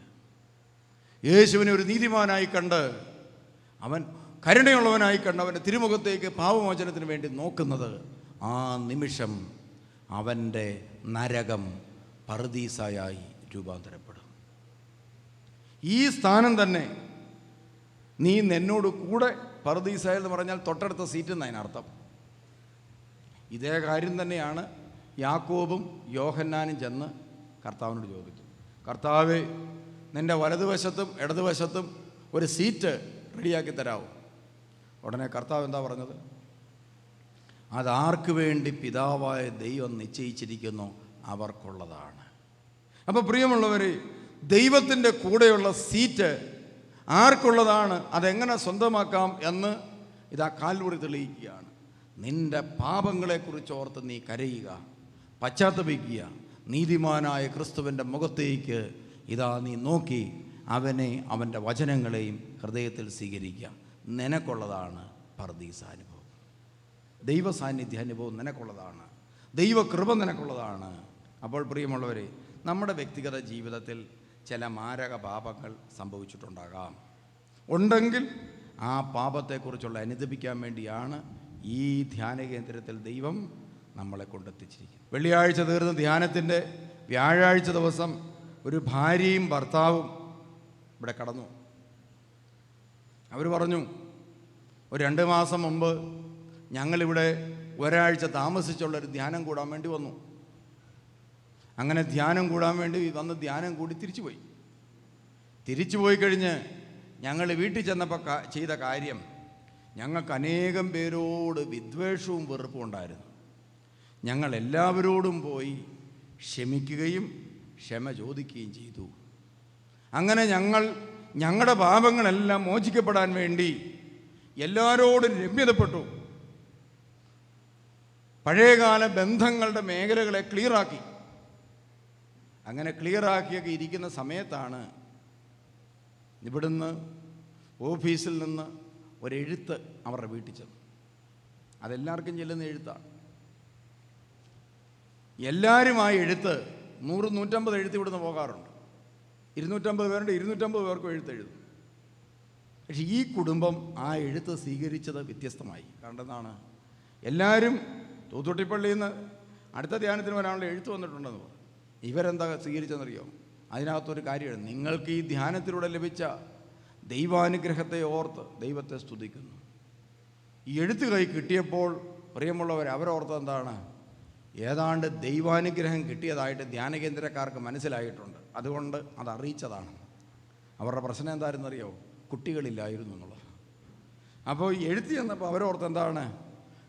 യേശുവിനെ ഒരു നീതിമാനായി കണ്ട്, അവൻ കരുണയുള്ളവനായി കണ്ട് അവൻ്റെ തിരുമുഖത്തേക്ക് പാപമോചനത്തിന് വേണ്ടി നോക്കുന്നത്, ആ നിമിഷം അവൻ്റെ നരകം പറുദീസയായി രൂപാന്തരപ്പെടും. ഈ സ്ഥാനം തന്നെ നീ എന്നോട് കൂടെ പറുദീസ എന്ന് പറഞ്ഞാൽ തൊട്ടടുത്ത സീറ്റ് എന്നതിനർത്ഥം. ഇതേ കാര്യം തന്നെയാണ് യാക്കോബും യോഹന്നാനും ചെന്ന് കർത്താവിനോട് ചോദിച്ചു. കർത്താവേ, നിൻ്റെ വലതുവശത്തും ഇടതുവശത്തും ഒരു സീറ്റ് റെഡിയാക്കി തരാമോ? ഉടനെ കർത്താവ് എന്താ പറഞ്ഞത്? അതാർക്ക് വേണ്ടി പിതാവായ ദൈവം നിശ്ചയിച്ചിരിക്കുന്നു അവർക്കുള്ളതാണ്. അപ്പോൾ പ്രിയമുള്ളവർ, ദൈവത്തിൻ്റെ കൂടെയുള്ള സീറ്റ് ആർക്കുള്ളതാണ്, അതെങ്ങനെ സ്വന്തമാക്കാം എന്ന് ഇതാ കാൽവറി തെളിയിക്കുകയാണ്. നിൻ്റെ പാപങ്ങളെക്കുറിച്ച് ഓർത്ത് നീ കരയുക, പശ്ചാത്തപിക്കുക, നീതിമാനായ ക്രിസ്തുവിൻ്റെ മുഖത്തേക്ക് ഇതാ നീ നോക്കി അവനെ അവൻ്റെ വചനങ്ങളെയും ഹൃദയത്തിൽ സ്വീകരിക്കുക. നിനക്കുള്ളതാണ് പർദീസാനുഭവം, ദൈവ സാന്നിധ്യാനുഭവം നിനക്കുള്ളതാണ്, ദൈവകൃപ നിനക്കുള്ളതാണ്. അപ്പോൾ പ്രിയമുള്ളവരെ, നമ്മുടെ വ്യക്തിഗത ജീവിതത്തിൽ ചില മാരക പാപങ്ങൾ സംഭവിച്ചിട്ടുണ്ടാകാം. ഉണ്ടെങ്കിൽ ആ പാപത്തെക്കുറിച്ചുള്ള അനുദപിക്കാൻ വേണ്ടിയാണ് ഈ ധ്യാന കേന്ദ്രത്തിൽ ദൈവം നമ്മളെ കൊണ്ടെത്തിച്ചിരിക്കുന്നത്. വെള്ളിയാഴ്ച തീർന്ന ധ്യാനത്തിൻ്റെ വ്യാഴാഴ്ച ദിവസം ഒരു ഭാര്യയും ഭർത്താവും ഇവിടെ കടന്നു. അവർ പറഞ്ഞു, ഒരു 2 മാസം മുമ്പ് ഞങ്ങളിവിടെ ഒരാഴ്ച താമസിച്ചുള്ളൊരു ധ്യാനം കൂടാൻ വേണ്ടി വന്നു. അങ്ങനെ ധ്യാനം കൂടാൻ വേണ്ടി വന്ന് ധ്യാനം കൂടി തിരിച്ചു പോയി കഴിഞ്ഞ് ഞങ്ങൾ വീട്ടിൽ ചെന്നപ്പോൾ ചെയ്ത കാര്യം, ഞങ്ങൾക്ക് അനേകം പേരോട് വിദ്വേഷവും വെറുപ്പും ഉണ്ടായിരുന്നു. ഞങ്ങൾ എല്ലാവരോടും പോയി ക്ഷമിക്കുകയും ക്ഷമ ചോദിക്കുകയും ചെയ്തു. അങ്ങനെ ഞങ്ങളുടെ പാപങ്ങളെല്ലാം മോചിക്കപ്പെടാൻ വേണ്ടി എല്ലാവരോടും രമ്യതപ്പെട്ടു. പഴയകാല ബന്ധങ്ങളുടെ മേഖലകളെ ക്ലിയറാക്കി. അങ്ങനെ ക്ലിയറാക്കിയൊക്കെ ഇരിക്കുന്ന സമയത്താണ് ഇവിടുന്ന് ഓഫീസിൽ നിന്ന് ഒരെഴുത്ത് അവരുടെ വീട്ടിൽ ചെന്നു. അതെല്ലാവർക്കും ചെല്ലുന്ന എഴുത്താണ്. എല്ലാവരും ആ എഴുത്ത് 100-150 എഴുത്ത് ഇവിടുന്ന് പോകാറുണ്ട്. 250 പേരുണ്ട്, 250 പേർക്കും എഴുത്തെഴുതും. പക്ഷെ ഈ കുടുംബം ആ എഴുത്ത് സ്വീകരിച്ചത് വ്യത്യസ്തമായി. കാരണം എന്താണ്? എല്ലാവരും തൂത്തുട്ടിപ്പള്ളിയിൽ നിന്ന് അടുത്ത ധ്യാനത്തിന് വരാനുള്ള എഴുത്ത് വന്നിട്ടുണ്ടെന്ന് പറഞ്ഞു. ഇവരെന്താ സ്വീകരിച്ചെന്നറിയോ? അതിനകത്തൊരു കാര്യമാണ്, നിങ്ങൾക്ക് ഈ ധ്യാനത്തിലൂടെ ലഭിച്ച ദൈവാനുഗ്രഹത്തെ ഓർത്ത് ദൈവത്തെ സ്തുതിക്കുന്നു. ഈ എഴുത്ത് കൈ കിട്ടിയപ്പോൾ പ്രിയമുള്ളവർ, അവരോർത്ത് എന്താണ്? ഏതാണ്ട് ദൈവാനുഗ്രഹം കിട്ടിയതായിട്ട് ധ്യാനകേന്ദ്രക്കാർക്ക് മനസ്സിലായിട്ടുണ്ട്. അതുകൊണ്ട് അത് അറിയിച്ചതാണ്. അവരുടെ പ്രശ്നം എന്തായിരുന്നറിയോ? കുട്ടികളില്ലായിരുന്നു എന്നുള്ളത്. അപ്പോൾ എഴുതി ചെന്നപ്പോൾ അവരോർത്ത് എന്താണ്?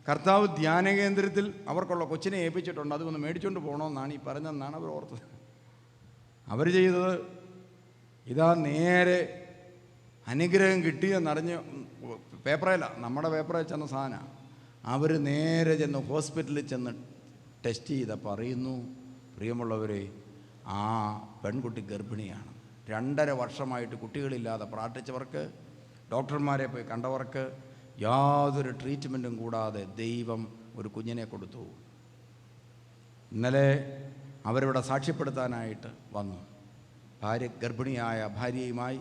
കർത്താവ് ധ്യാനകേന്ദ്രത്തിൽ അവർക്കുള്ള കൊച്ചിനെ ഏൽപ്പിച്ചിട്ടുണ്ട്, അതൊന്ന് മേടിച്ചുകൊണ്ട് പോകണമെന്നാണ് ഈ പറഞ്ഞതെന്നാണ് അവർ ഓർത്തത്. അവർ ചെയ്തത് ഇതാ നേരെ അനുഗ്രഹം കിട്ടിയെന്നറിഞ്ഞ് പേപ്പറല്ല, നമ്മുടെ പേപ്പറിൽ ചെന്ന സാധനമാണ്. അവർ നേരെ ചെന്ന് ഹോസ്പിറ്റലിൽ ചെന്ന് ടെസ്റ്റ് ചെയ്തപ്പോൾ അറിയുന്നു, പ്രിയമുള്ളവരെ, ആ പെൺകുട്ടി ഗർഭിണിയാണ്. 2.5 വർഷമായിട്ട് കുട്ടികളില്ലാതെ പ്രാർത്ഥിച്ചവർക്ക്, ഡോക്ടർമാരെ പോയി കണ്ടവർക്ക് യാതൊരു ട്രീറ്റ്മെൻറ്റും കൂടാതെ ദൈവം ഒരു കുഞ്ഞിനെ കൊടുത്തു. ഇന്നലെ അവരിവിടെ സാക്ഷ്യപ്പെടുത്താനായിട്ട് വന്നു. ഗർഭിണിയായ ഭാര്യയുമായി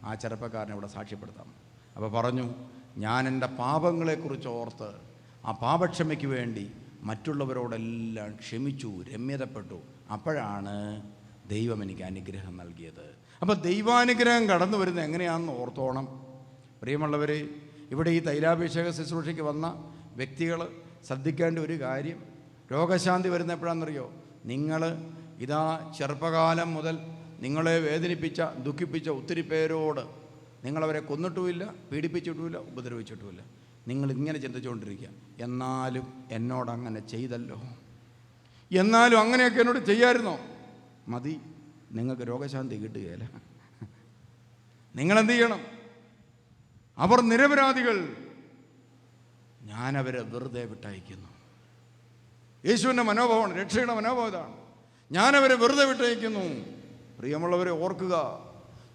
ആ ചെറുപ്പക്കാരനെ ഇവിടെ സാക്ഷ്യപ്പെടുത്താം. അപ്പോൾ പറഞ്ഞു, ഞാൻ എൻ്റെ പാപങ്ങളെക്കുറിച്ച് ഓർത്ത് ആ പാപക്ഷമയ്ക്ക് വേണ്ടി മറ്റുള്ളവരോടെല്ലാം ക്ഷമിച്ചു, രമ്യതപ്പെട്ടു. അപ്പോഴാണ് ദൈവം എനിക്ക് അനുഗ്രഹം നൽകിയത്. അപ്പോൾ ദൈവാനുഗ്രഹം കടന്നു വരുന്നത് എങ്ങനെയാണെന്ന് ഓർത്തോണം. പ്രിയമുള്ളവർ, ഇവിടെ ഈ തൈലാഭിഷേക ശുശ്രൂഷയ്ക്ക് വന്ന വ്യക്തികൾ ശ്രദ്ധിക്കേണ്ട ഒരു കാര്യം, രോഗശാന്തി വരുന്ന എപ്പോഴാണെന്നറിയോ? നിങ്ങൾ ഇതാ ചെറുപ്പകാലം മുതൽ നിങ്ങളെ വേദനിപ്പിച്ച, ദുഃഖിപ്പിച്ച ഒത്തിരി പേരോട് നിങ്ങളവരെ കൊന്നിട്ടുമില്ല, പീഡിപ്പിച്ചിട്ടുമില്ല, ഉപദ്രവിച്ചിട്ടുമില്ല. നിങ്ങളിങ്ങനെ ചിന്തിച്ചുകൊണ്ടിരിക്കുക, എന്നാലും എന്നോടങ്ങനെ ചെയ്തല്ലോ, എന്നാലും അങ്ങനെയൊക്കെ എന്നോട് ചെയ്യാമായിരുന്നോ? മതി, നിങ്ങൾക്ക് രോഗശാന്തി കിട്ടുകയില്ല. നിങ്ങളെന്ത് ചെയ്യണം? അവർ നിരപരാധികൾ, ഞാനവരെ വെറുതെ വിട്ടയക്കുന്നു. യേശുവിൻ്റെ മനോഭാവമാണ്, രക്ഷയുടെ മനോഭാവം ഇതാണ്. ഞാനവരെ വെറുതെ വിട്ടയക്കുന്നു. പ്രിയമുള്ളവരെ, ഓർക്കുക,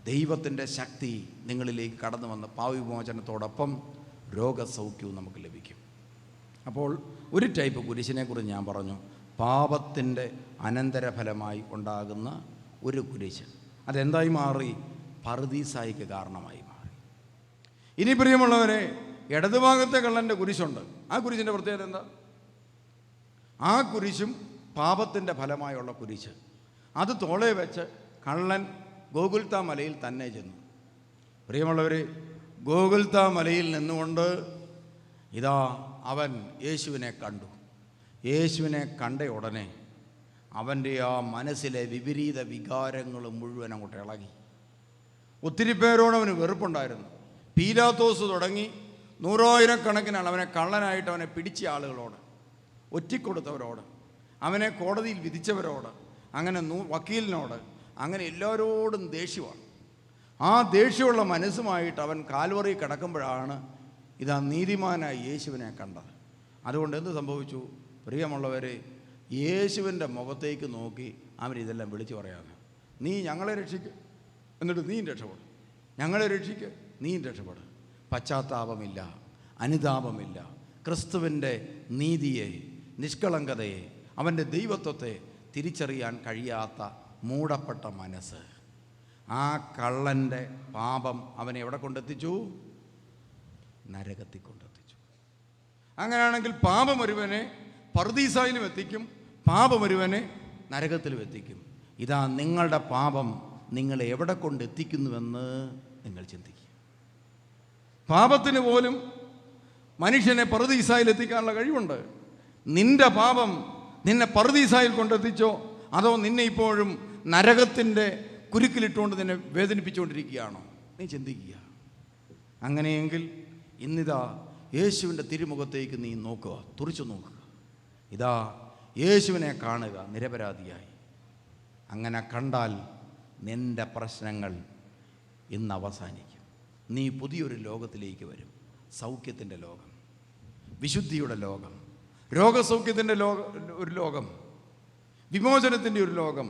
ദൈവത്തിൻ്റെ ശക്തി നിങ്ങളിലേക്ക് കടന്നു വന്ന് പാപവിമോചനത്തോടൊപ്പം രോഗസൗഖ്യവും നമുക്ക് ലഭിക്കും. അപ്പോൾ ഒരു ടൈപ്പ് കുരിശിനെക്കുറിച്ച് ഞാൻ പറഞ്ഞു, പാപത്തിൻ്റെ അനന്തരഫലമായി ഉണ്ടാകുന്ന ഒരു കുരിശ്. അതെന്തായി മാറി? പറുദീസായിക്ക് കാരണമായി മാറി. ഇനി പ്രിയമുള്ളവരെ, ഇടതുഭാഗത്തെ കള്ളൻ്റെ കുരിശുണ്ട്. ആ കുരിശിൻ്റെ പ്രത്യേകത എന്താ? ആ കുരിശും പാപത്തിൻ്റെ ഫലമായുള്ള കുരിശ്. അത് തോളെ വെച്ച് കള്ളൻ ഗോകുൽത്താ മലയിൽ തന്നെ ചെന്നു. പ്രിയമുള്ളവർ, ഗോകുൽത്താ മലയിൽ നിന്നുകൊണ്ട് ഇതാ അവൻ യേശുവിനെ കണ്ടു. യേശുവിനെ കണ്ട ഉടനെ അവൻ്റെ ആ മനസ്സിലെ വിപരീത വികാരങ്ങൾ മുഴുവൻ അങ്ങോട്ട് ഇളകി. ഒത്തിരി പേരോട് അവന് വെറുപ്പുണ്ടായിരുന്നു. പീലാത്തോസ് തുടങ്ങി നൂറായിരക്കണക്കിനാണ് അവനെ കള്ളനായിട്ട് അവനെ പിടിച്ച ആളുകളോട്, ഒറ്റിക്കൊടുത്തവരോട്, അവനെ കോടതിയിൽ വിധിച്ചവരോട്, അങ്ങനെ വക്കീലിനോട്, അങ്ങനെ എല്ലാവരോടും ദേഷ്യമാണ്. ആ ദേഷ്യമുള്ള മനസ്സുമായിട്ട് അവൻ കാൽവറി കിടക്കുമ്പോഴാണ് ഇതാ നീതിമാനായ യേശുവിനെ കണ്ടത്. അതുകൊണ്ട് എന്ത് സംഭവിച്ചു? പ്രിയമുള്ളവരെ, യേശുവിൻ്റെ മുഖത്തേക്ക് നോക്കി അവൻ ഇതെല്ലാം വിളിച്ചു പറയാതെ, നീ ഞങ്ങളെ രക്ഷിക്കുക, എന്നിട്ട് നീയും രക്ഷപ്പെടും, ഞങ്ങളെ രക്ഷിക്കുക, നീയും രക്ഷപ്പെടും. പശ്ചാത്താപമില്ല, അനുതാപമില്ല, ക്രിസ്തുവിൻ്റെ നീതിയെ, നിഷ്കളങ്കതയെ, അവൻ്റെ ദൈവത്വത്തെ തിരിച്ചറിയാൻ കഴിയാത്ത മൂടപ്പെട്ട മനസ്സ്. ആ കള്ളൻ്റെ പാപം അവനെ എവിടെ കൊണ്ടെത്തിച്ചു? നരകത്തിൽ കൊണ്ടെത്തിച്ചു. അങ്ങനെയാണെങ്കിൽ പാപം ഒരുവനെ പറുദീസായിലും എത്തിക്കും, പാപം ഒരുവനെ നരകത്തിലും എത്തിക്കും. ഇതാ നിങ്ങളുടെ പാപം നിങ്ങളെ എവിടെ കൊണ്ടെത്തിക്കുന്നുവെന്ന് നിങ്ങൾ ചിന്തിക്കുക. പാപത്തിന് പോലും മനുഷ്യനെ പറുദീസായിൽ എത്തിക്കാനുള്ള കഴിവുണ്ട്. നിന്റെ പാപം നിന്നെ പറുദീസായിൽ കൊണ്ടെത്തിച്ചോ, അതോ നിന്നെ ഇപ്പോഴും നരകത്തിൻ്റെ കുരുക്കിലിട്ടുകൊണ്ട് നിന്നെ വേദനിപ്പിച്ചുകൊണ്ടിരിക്കുകയാണോ? നീ ചിന്തിക്കുക. അങ്ങനെയെങ്കിൽ ഇന്നിതാ യേശുവിൻ്റെ തിരുമുഖത്തേക്ക് നീ നോക്കുക, തുറിച്ചു നോക്കുക. ഇതാ യേശുവിനെ കാണുക നിരപരാധിയായി. അങ്ങനെ കണ്ടാൽ നിൻ്റെ പ്രശ്നങ്ങൾ ഇന്ന് അവസാനിക്കും. നീ പുതിയൊരു ലോകത്തിലേക്ക് വരും. സൗഖ്യത്തിൻ്റെ ലോകം, വിശുദ്ധിയുടെ ലോകം, രോഗസൗഖ്യത്തിൻ്റെ ഒരു ലോകം, വിമോചനത്തിൻ്റെ ഒരു ലോകം,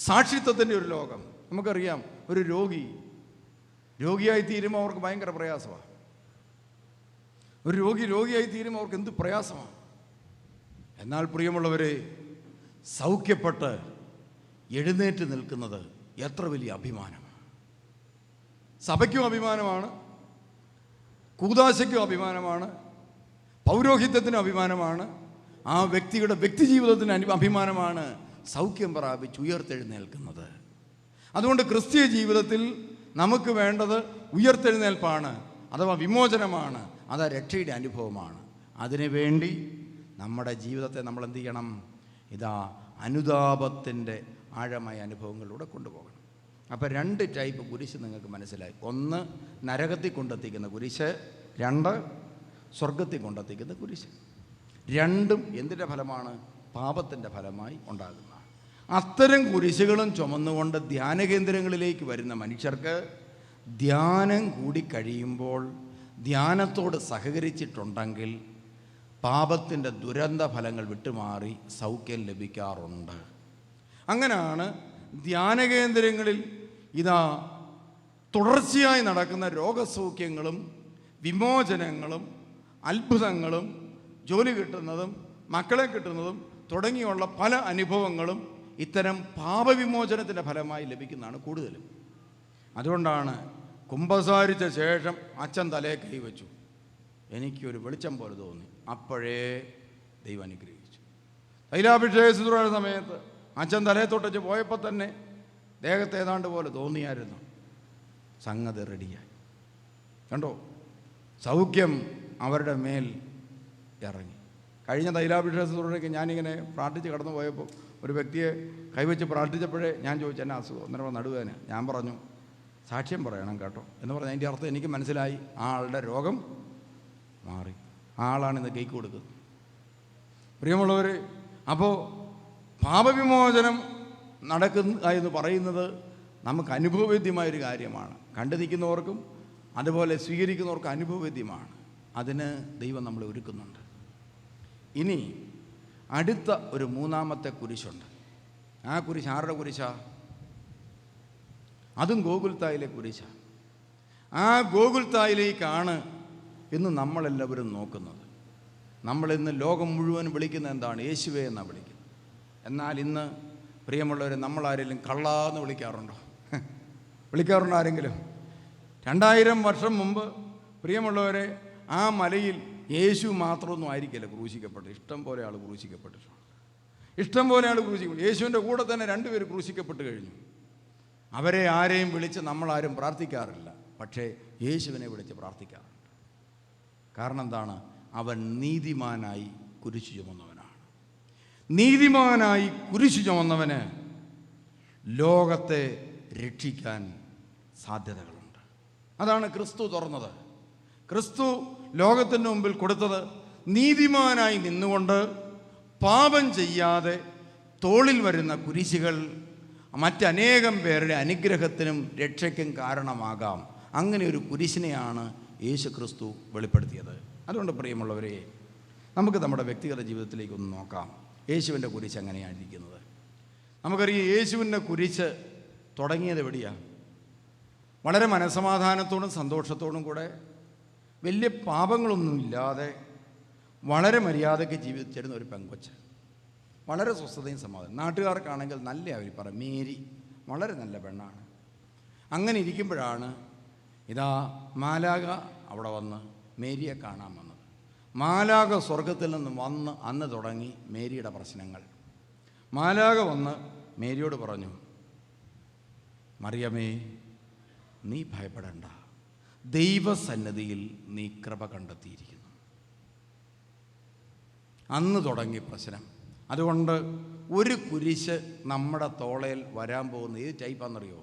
സാക്ഷിത്വത്തിൻ്റെ ഒരു ലോകം. നമുക്കറിയാം, ഒരു രോഗിയായി തീരുമ്പോൾ അവർക്ക് ഭയങ്കര പ്രയാസമാണ്. ഒരു രോഗിയായി തീരുമ്പോൾ അവർക്ക് എന്ത് പ്രയാസമാണ്. എന്നാൽ പ്രിയമുള്ളവരെ, സൗഖ്യപ്പെട്ട് എഴുന്നേറ്റ് നിൽക്കുന്നത് എത്ര വലിയ അഭിമാനമാണ്. സഭയ്ക്കും അഭിമാനമാണ്, കൂദാശയ്ക്കും അഭിമാനമാണ്, പൗരോഹിത്യത്തിനും അഭിമാനമാണ്, ആ വ്യക്തിയുടെ വ്യക്തിജീവിതത്തിന് അഭിമാനമാണ് സൗഖ്യം പ്രാപിച്ച് ഉയർത്തെഴുന്നേൽക്കുന്നത്. അതുകൊണ്ട് ക്രിസ്തീയ ജീവിതത്തിൽ നമുക്ക് വേണ്ടത് ഉയർത്തെഴുന്നേൽപ്പാണ്, അഥവാ വിമോചനമാണ്, അത് രക്ഷയുടെ അനുഭവമാണ്. അതിനുവേണ്ടി നമ്മുടെ ജീവിതത്തെ നമ്മൾ എന്ത് ചെയ്യണം? ഇതാ അനുതാപത്തിൻ്റെ ആഴമായ അനുഭവങ്ങളിലൂടെ കൊണ്ടുപോകണം. അപ്പോൾ 2 ടൈപ്പ് കുരിശ് നിങ്ങൾക്ക് മനസ്സിലായി. 1 നരകത്തിൽ കൊണ്ടെത്തിക്കുന്ന കുരിശ്, 2 സ്വർഗത്തിൽ കൊണ്ടെത്തിക്കുന്ന കുരിശ്. രണ്ടും എന്തിൻ്റെ ഫലമാണ്? പാപത്തിൻ്റെ ഫലമായി ഉണ്ടാകുന്നതാണ്. അത്തരം കുരിശുകളും ചുമന്നുകൊണ്ട് ധ്യാന കേന്ദ്രങ്ങളിലേക്ക് വരുന്ന മനുഷ്യർക്ക് ധ്യാനം കൂടിക്കഴിയുമ്പോൾ ധ്യാനത്തോട് സഹകരിച്ചിട്ടുണ്ടെങ്കിൽ പാപത്തിൻ്റെ ദുരന്ത ഫലങ്ങൾ വിട്ടുമാറി സൗഖ്യം ലഭിക്കാറുണ്ട്. അങ്ങനെയാണ് ധ്യാനകേന്ദ്രങ്ങളിൽ ഇതാ തുടർച്ചയായി നടക്കുന്ന രോഗസൗഖ്യങ്ങളും വിമോചനങ്ങളും അത്ഭുതങ്ങളും ജോലി കിട്ടുന്നതും മക്കളെ കിട്ടുന്നതും തുടങ്ങിയുള്ള പല അനുഭവങ്ങളും ഇത്തരം പാപവിമോചനത്തിൻ്റെ ഫലമായി ലഭിക്കുന്നതാണ് കൂടുതലും. അതുകൊണ്ടാണ് കുമ്പസാരിച്ച ശേഷം അച്ഛൻ തലയെ കൈവച്ചു, എനിക്കൊരു വെളിച്ചം പോലെ തോന്നി, അപ്പോഴേ ദൈവം അനുഗ്രഹിച്ചു. തൈലാഭിഷേക ശുശ്രൂഷ സമയത്ത് അച്ഛൻ തലയെ തൊട്ടച്ച് പോയപ്പോൾ തന്നെ ദേഹത്തെ ഏതാണ്ട് പോലെ തോന്നിയായിരുന്നു. സംഗതി റെഡിയായി. കണ്ടോ, സൗഖ്യം അവരുടെ മേൽ ഇറങ്ങി. കഴിഞ്ഞ തൈലാഭിഷേക ശുശ്രൂഷയ്ക്ക് ഞാനിങ്ങനെ പ്രാർത്ഥിച്ച് കടന്നു പോയപ്പോൾ ഒരു വ്യക്തിയെ കൈവച്ച് പ്രാർത്ഥിച്ചപ്പോഴേ ഞാൻ ചോദിച്ചു, എന്നെ അസുഖം എന്നപ്പോൾ നടുവേന. ഞാൻ പറഞ്ഞു, സാക്ഷ്യം പറയണം കേട്ടോ എന്ന് പറഞ്ഞാൽ അതിൻ്റെ അർത്ഥം എനിക്ക് മനസ്സിലായി, ആ ആളുടെ രോഗം മാറി. ആ ആളാണ് ഇന്ന് കേക്ക് കൊടുക്കുന്നത്. പ്രിയമുള്ളവർ, അപ്പോൾ പാപവിമോചനം നടക്കുന്ന എന്ന് പറയുന്നത് നമുക്ക് അനുഭവവേദ്യമായൊരു കാര്യമാണ്. കണ്ടു നിൽക്കുന്നവർക്കും അതുപോലെ സ്വീകരിക്കുന്നവർക്കും അനുഭവവേദ്യമാണ്. അതിന് ദൈവം നമ്മളെ ഒരുക്കുന്നുണ്ട്. ഇനി അടുത്ത ഒരു 3ാമത്തെ കുരിശുണ്ട്. ആ കുരിശ് ആരുടെ കുരിശാ? അതും ഗോകുൽത്തായിലെ കുരിശാണ്. ആ ഗോകുൽത്തായിലേക്കാണ് ഇന്ന് നമ്മളെല്ലാവരും നോക്കുന്നത്. നമ്മളിന്ന് ലോകം മുഴുവൻ വിളിക്കുന്നത് എന്താണ്? യേശുവേ എന്നാണ് വിളിക്കുന്നത്. എന്നാൽ ഇന്ന് പ്രിയമുള്ളവരെ, നമ്മളാരെങ്കിലും കള്ളാന്ന് വിളിക്കാറുണ്ടോ? വിളിക്കാറുണ്ടോ ആരെങ്കിലും? 2000 വർഷം മുമ്പ് പ്രിയമുള്ളവരെ, ആ മലയിൽ യേശു മാത്രമൊന്നും ആയിരിക്കില്ല ക്രൂശിക്കപ്പെട്ടത്. ഇഷ്ടം പോലെ ആൾ ക്രൂശിക്കപ്പെട്ടിട്ടുണ്ട്. ഇഷ്ടം പോലെ ആൾ ക്രൂശിക്കപ്പെട്ടു. യേശുവിൻ്റെ കൂടെ തന്നെ 2 പേര് ക്രൂശിക്കപ്പെട്ട് കഴിഞ്ഞു. അവരെ ആരെയും വിളിച്ച് നമ്മളാരും പ്രാർത്ഥിക്കാറില്ല. പക്ഷേ യേശുവിനെ വിളിച്ച് പ്രാർത്ഥിക്കാറുണ്ട്. കാരണം എന്താണ്? അവൻ നീതിമാനായി കുരിശു ചുമന്നവനാണ്. നീതിമാനായി കുരിശു ചുമന്നവന് ലോകത്തെ രക്ഷിക്കാൻ സാധ്യതകളുണ്ട്. അതാണ് ക്രിസ്തു തുറന്നത്. ക്രിസ്തു ലോകത്തിൻ്റെ മുമ്പിൽ കൊടുത്തത് നീതിമാനായി നിന്നുകൊണ്ട് പാപം ചെയ്യാതെ തോളിൽ വരുന്ന കുരിശുകൾ മറ്റനേകം പേരുടെ അനുഗ്രഹത്തിനും രക്ഷയ്ക്കും കാരണമാകാം. അങ്ങനെ ഒരു കുരിശിനെയാണ് യേശു ക്രിസ്തു വെളിപ്പെടുത്തിയത്. അതുകൊണ്ട് പ്രിയമുള്ളവരെ, നമുക്ക് നമ്മുടെ വ്യക്തിഗത ജീവിതത്തിലേക്കൊന്ന് നോക്കാം. യേശുവിൻ്റെ കുരിശ് എങ്ങനെയാണ് ഇരിക്കുന്നത്? നമുക്കറിയാം, യേശുവിൻ്റെ കുരിശ് തുടങ്ങിയത് എവിടെയാണ്? വളരെ മനസ്സമാധാനത്തോടും സന്തോഷത്തോടും കൂടെ വലിയ പാപങ്ങളൊന്നുമില്ലാതെ വളരെ മര്യാദയ്ക്ക് ജീവിച്ചിരുന്ന ഒരു പെങ്കൊച്ച്, വളരെ സ്വസ്ഥതയും സമാധാനം. നാട്ടുകാർക്കാണെങ്കിൽ നല്ല അവർ പറയും, മേരി വളരെ നല്ല പെണ്ണാണ്. അങ്ങനെ ഇരിക്കുമ്പോഴാണ് ഇതാ മാലാഖ അവിടെ വന്ന് മേരിയെ കാണാൻ വന്നത്. മാലാഖ സ്വർഗത്തിൽ നിന്ന് വന്ന് അന്ന് തുടങ്ങി മേരിയുടെ പ്രശ്നങ്ങൾ. മാലാഖ വന്ന് മേരിയോട് പറഞ്ഞു, മറിയമേ, നീ ഭയപ്പെടേണ്ട, ദൈവസന്നിധിയിൽ നീ കൃപ കണ്ടെത്തിയിരിക്കുന്നു. അന്ന് തുടങ്ങി പ്രശ്നം. അതുകൊണ്ട് ഒരു കുരിശ് നമ്മുടെ തോളയിൽ വരാൻ പോകുന്ന ഏത് ടൈപ്പാണെന്നറിയോ?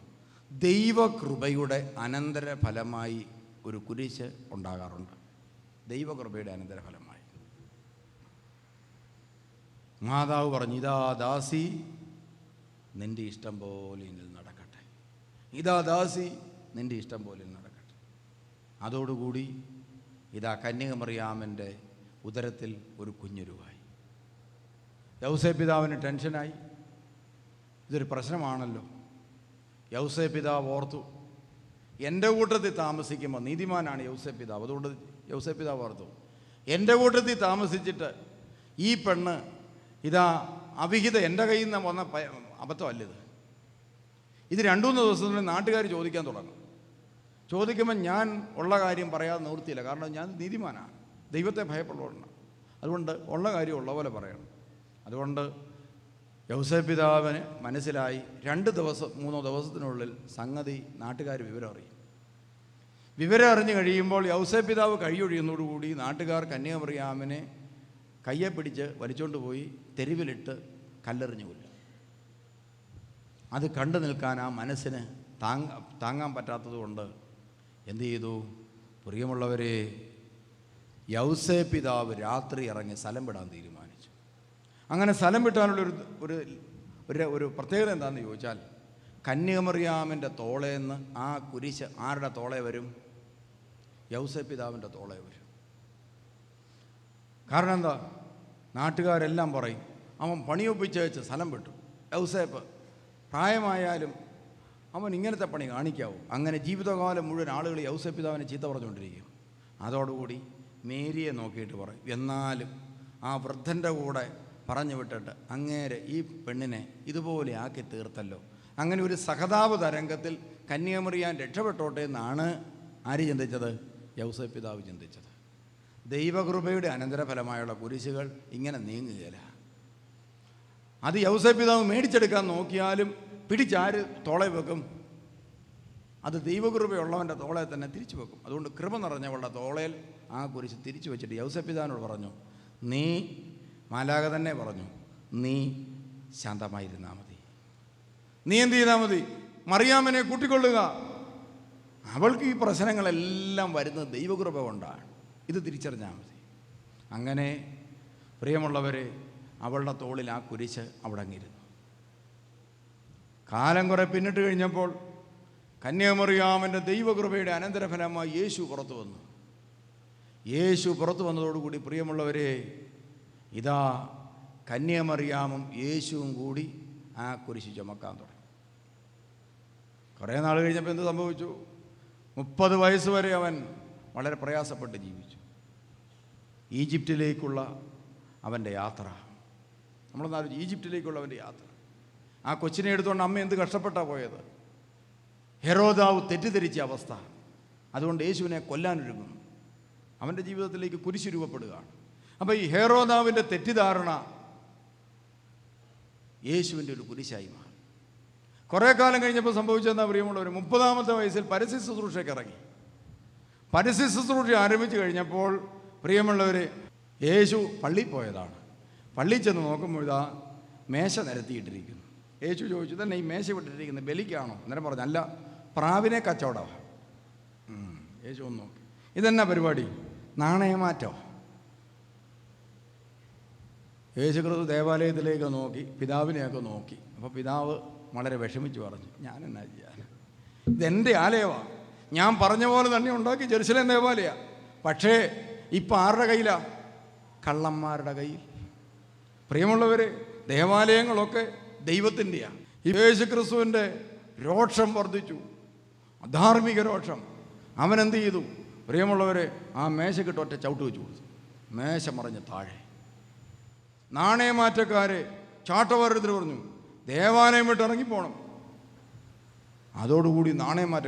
ദൈവകൃപയുടെ അനന്തരഫലമായി ഒരു കുരിശ് ഉണ്ടാകാറുണ്ട്. ദൈവകൃപയുടെ അനന്തരഫലമായി. മാതാവ് പറഞ്ഞു, ഇതാ ദാസി, നിൻ്റെ ഇഷ്ടം പോലെ ഇതിൽ നടക്കട്ടെ. ഇതാ ദാസി, നിൻ്റെ ഇഷ്ടം പോലെ നടക്കട്ടെ. അതോടുകൂടി ഇതാ കന്യകമറിയാമൻ്റെ ഉദരത്തിൽ ഒരു കുഞ്ഞുരുവായി. യൗസേ പിതാവിന് ടെൻഷനായി. ഇതൊരു പ്രശ്നമാണല്ലോ. യൗസേ പിതാവ് ഓർത്തു, എൻ്റെ കൂട്ടത്തിൽ താമസിക്കുമ്പോൾ, നീതിമാനാണ് യൗസേ പിതാവ്, അതുകൊണ്ട് യൗസേ പിതാവ് ഓർത്തു, എൻ്റെ കൂട്ടത്തിൽ താമസിച്ചിട്ട് ഈ പെണ്ണ് ഇതാ അവിഹിത എൻ്റെ കയ്യിൽ നിന്ന് വന്ന അബദ്ധമല്ലിത്. ഇത് 2-3 ദിവസത്തിനുള്ളിൽ നാട്ടുകാർ ചോദിക്കാൻ തുടങ്ങും. ചോദിക്കുമ്പോൾ ഞാൻ ഉള്ള കാര്യം പറയാതെ നിവൃത്തിയില്ല. കാരണം ഞാൻ നീതിമാനാണ്, ദൈവത്തെ ഭയപ്പെടുന്നതാണ്. അതുകൊണ്ട് ഉള്ള കാര്യം ഉള്ള പോലെ പറയണം. അതുകൊണ്ട് യൗസേ പിതാവിന് മനസ്സിലായി, 2-3 ദിവസത്തിനുള്ളിൽ സംഗതി നാട്ടുകാർ വിവരം അറിയും. വിവരം അറിഞ്ഞു കഴിയുമ്പോൾ യൗസേ പിതാവ് കഴിയൊഴിയുന്നതോടുകൂടി നാട്ടുകാർ കന്യകമറിയാമിനെ കയ്യെ പിടിച്ച് വലിച്ചുകൊണ്ട് പോയി തെരുവിലിട്ട് കല്ലെറിഞ്ഞു കൊല്ലും. അത് കണ്ടു നിൽക്കാൻ ആ മനസ്സിന് താങ്ങാൻ പറ്റാത്തതുകൊണ്ട് എന്തു ചെയ്തു? പ്രിയമുള്ളവരെ, യൗസേ പിതാവ് രാത്രി ഇറങ്ങി സ്ഥലം വിടാൻ തീരുമാനിച്ചു. അങ്ങനെ സ്ഥലം വിട്ടാനുള്ള ഒരു പ്രത്യേകത എന്താണെന്ന് ചോദിച്ചാൽ, കന്യകമറിയാമിൻ്റെ തോളേന്ന് ആ കുരിശ് ആരുടെ തോളെ വരും? യൗസേ പിതാവിൻ്റെ തോളെ വരും. കാരണം എന്താ? നാട്ടുകാരെല്ലാം പറയും, അവൻ പണിയൊപ്പിച്ച് വെച്ച് സ്ഥലം വിട്ടു. യൗസേപ്പ് പ്രായമായാലും അവൻ ഇങ്ങനത്തെ പണി കാണിക്കാവൂ? അങ്ങനെ ജീവിതകാലം മുഴുവൻ ആളുകൾ യൗസേ പിതാവിനെ ചീത്ത പറഞ്ഞുകൊണ്ടിരിക്കും. അതോടുകൂടി മേരിയെ നോക്കിയിട്ട് പറയും, എന്നാലും ആ വൃദ്ധൻ്റെ കൂടെ പറഞ്ഞു വിട്ടിട്ട് അങ്ങേരെ ഈ പെണ്ണിനെ ഇതുപോലെ ആക്കി തീർത്തല്ലോ. അങ്ങനെ ഒരു സഹതാപ തരംഗത്തിൽ കന്യകമറിയാൻ രക്ഷപ്പെട്ടോട്ടെ എന്നാണ് ആര് ചിന്തിച്ചത്? യൗസേ പിതാവ് ചിന്തിച്ചത്. ദൈവകൃപയുടെ അനന്തരഫലമായുള്ള കുരിശുകൾ ഇങ്ങനെ നീങ്ങുകയില്ല. അത് യൗസേ പിതാവ് മേടിച്ചെടുക്കാൻ നോക്കിയാലും പിടിച്ചാര് തോളെ വെക്കും? അത് ദൈവകൃപയുള്ളവൻ്റെ തോളെ തന്നെ തിരിച്ചു വെക്കും. അതുകൊണ്ട് കൃപ നിറഞ്ഞവളുടെ തോളയിൽ ആ കുരിശ് തിരിച്ചു വെച്ചിട്ട് യൗസേ പിതാവിനോട് പറഞ്ഞു, നീ, മാലാഖ തന്നെ പറഞ്ഞു, നീ ശാന്തമായിരുന്നാൽ മതി. നീ എന്ത് ചെയ്താൽ മതി? മറിയാമിനെ കൂട്ടിക്കൊള്ളുക. അവൾക്ക് ഈ പ്രശ്നങ്ങളെല്ലാം വരുന്നത് ദൈവകൃപ കൊണ്ടാണ്. ഇത് തിരിച്ചറിഞ്ഞാൽ മതി. അങ്ങനെ പ്രിയമുള്ളവരെ, അവളുടെ തോളിൽ ആ കുരിശ് അവിടെ അങ്ങിരുന്നു. കാലം കുറെ പിന്നിട്ട് കഴിഞ്ഞപ്പോൾ കന്യാമറിയാമിൻ്റെ ദൈവകൃപയുടെ അനന്തരഫലമായി യേശു പുറത്തു വന്നു. യേശു പുറത്തു വന്നതോടുകൂടി പ്രിയമുള്ളവരെ, ഇതാ കന്യാമറിയാമും യേശുവും കൂടി ആ കുരിശ് ചുമക്കാൻ തുടങ്ങി. കുറേ നാൾ കഴിഞ്ഞപ്പോൾ എന്ത് സംഭവിച്ചു? 30 വയസ്സ് വരെ അവൻ വളരെ പ്രയാസപ്പെട്ട് ജീവിച്ചു. ഈജിപ്തിലേക്കുള്ള അവൻ്റെ യാത്ര, നമ്മളൊന്നാലും ഈജിപ്തിലേക്കുള്ള അവൻ്റെ യാത്ര. ആ കൊച്ചിനെ എടുത്തുകൊണ്ട് അമ്മ എന്ത് കഷ്ടപ്പെട്ടാണ് പോയത്? ഹെരോദാവ് തെറ്റിദ്ധരിച്ച അവസ്ഥ. അതുകൊണ്ട് യേശുവിനെ കൊല്ലാനൊരുങ്ങുന്നു. അവൻ്റെ ജീവിതത്തിലേക്ക് കുരിശ് രൂപപ്പെടുകയാണ്. അപ്പോൾ ഈ ഹെരോദാവിൻ്റെ തെറ്റിദ്ധാരണ യേശുവിൻ്റെ ഒരു കുരിശായി മാറി. കുറേ കാലം കഴിഞ്ഞപ്പോൾ സംഭവിച്ചതെന്നാ പ്രിയമുള്ളവർ, 30-ാമത്തെ വയസ്സിൽ പരസ്യ ശുശ്രൂഷയ്ക്ക് ഇറങ്ങി. പരസ്യ ശുശ്രൂഷ ആരംഭിച്ചു കഴിഞ്ഞപ്പോൾ പ്രിയമുള്ളവർ, യേശു പള്ളിയിൽ പോയതാണ്. പള്ളിയിൽ ചെന്ന് നോക്കുമ്പോൾ ഇതാ മേശ നിരത്തിയിട്ടിരിക്കുന്നു. യേശു ചോദിച്ചു, തന്നെ ഈ മേശ വിട്ടിട്ടിരിക്കുന്നത് ബലിക്കാണോ? അന്നേരം പറഞ്ഞു, അല്ല, പ്രാവിനെ കച്ചവടമാണ്. യേശു ഒന്ന് നോക്കി, ഇതെന്നാ പരിപാടി? നാണയമാറ്റോ? യേശു ക്രിസ്തു ദേവാലയത്തിലേക്ക് നോക്കി, പിതാവിനെയൊക്കെ നോക്കി. അപ്പോൾ പിതാവ് വളരെ വിഷമിച്ച് പറഞ്ഞു, ഞാൻ എന്നാ ചെയ്യാൻ? ഇതെൻ്റെ ആലയമാണ്, ഞാൻ പറഞ്ഞ പോലെ തന്നെ ഉണ്ടാക്കി ജെറുസലേം ദേവാലയമാണ്. പക്ഷേ ഇപ്പം ആരുടെ കയ്യിലാണ്? കള്ളന്മാരുടെ കയ്യിൽ. പ്രിയമുള്ളവർ, ദേവാലയങ്ങളൊക്കെ ദൈവത്തിൻ്റെയാണ്. യേശു ക്രിസ്തുവിൻ്റെ രോഷം വർദ്ധിച്ചു, അധാർമിക രോഷം. അവനെന്ത് ചെയ്തു? പ്രിയമുള്ളവരെ, ആ മേശക്കിട്ട് ഒറ്റ ചവിട്ട് വെച്ച് കൊടുത്തു. മേശ മറിഞ്ഞ് താഴെ. നാണയമാറ്റക്കാരെ ചാട്ടവാരത്തിൽ പറഞ്ഞു, ദേവാലയം വിട്ട് ഇറങ്ങിപ്പോണം. അതോടുകൂടി നാണയമാറ്റ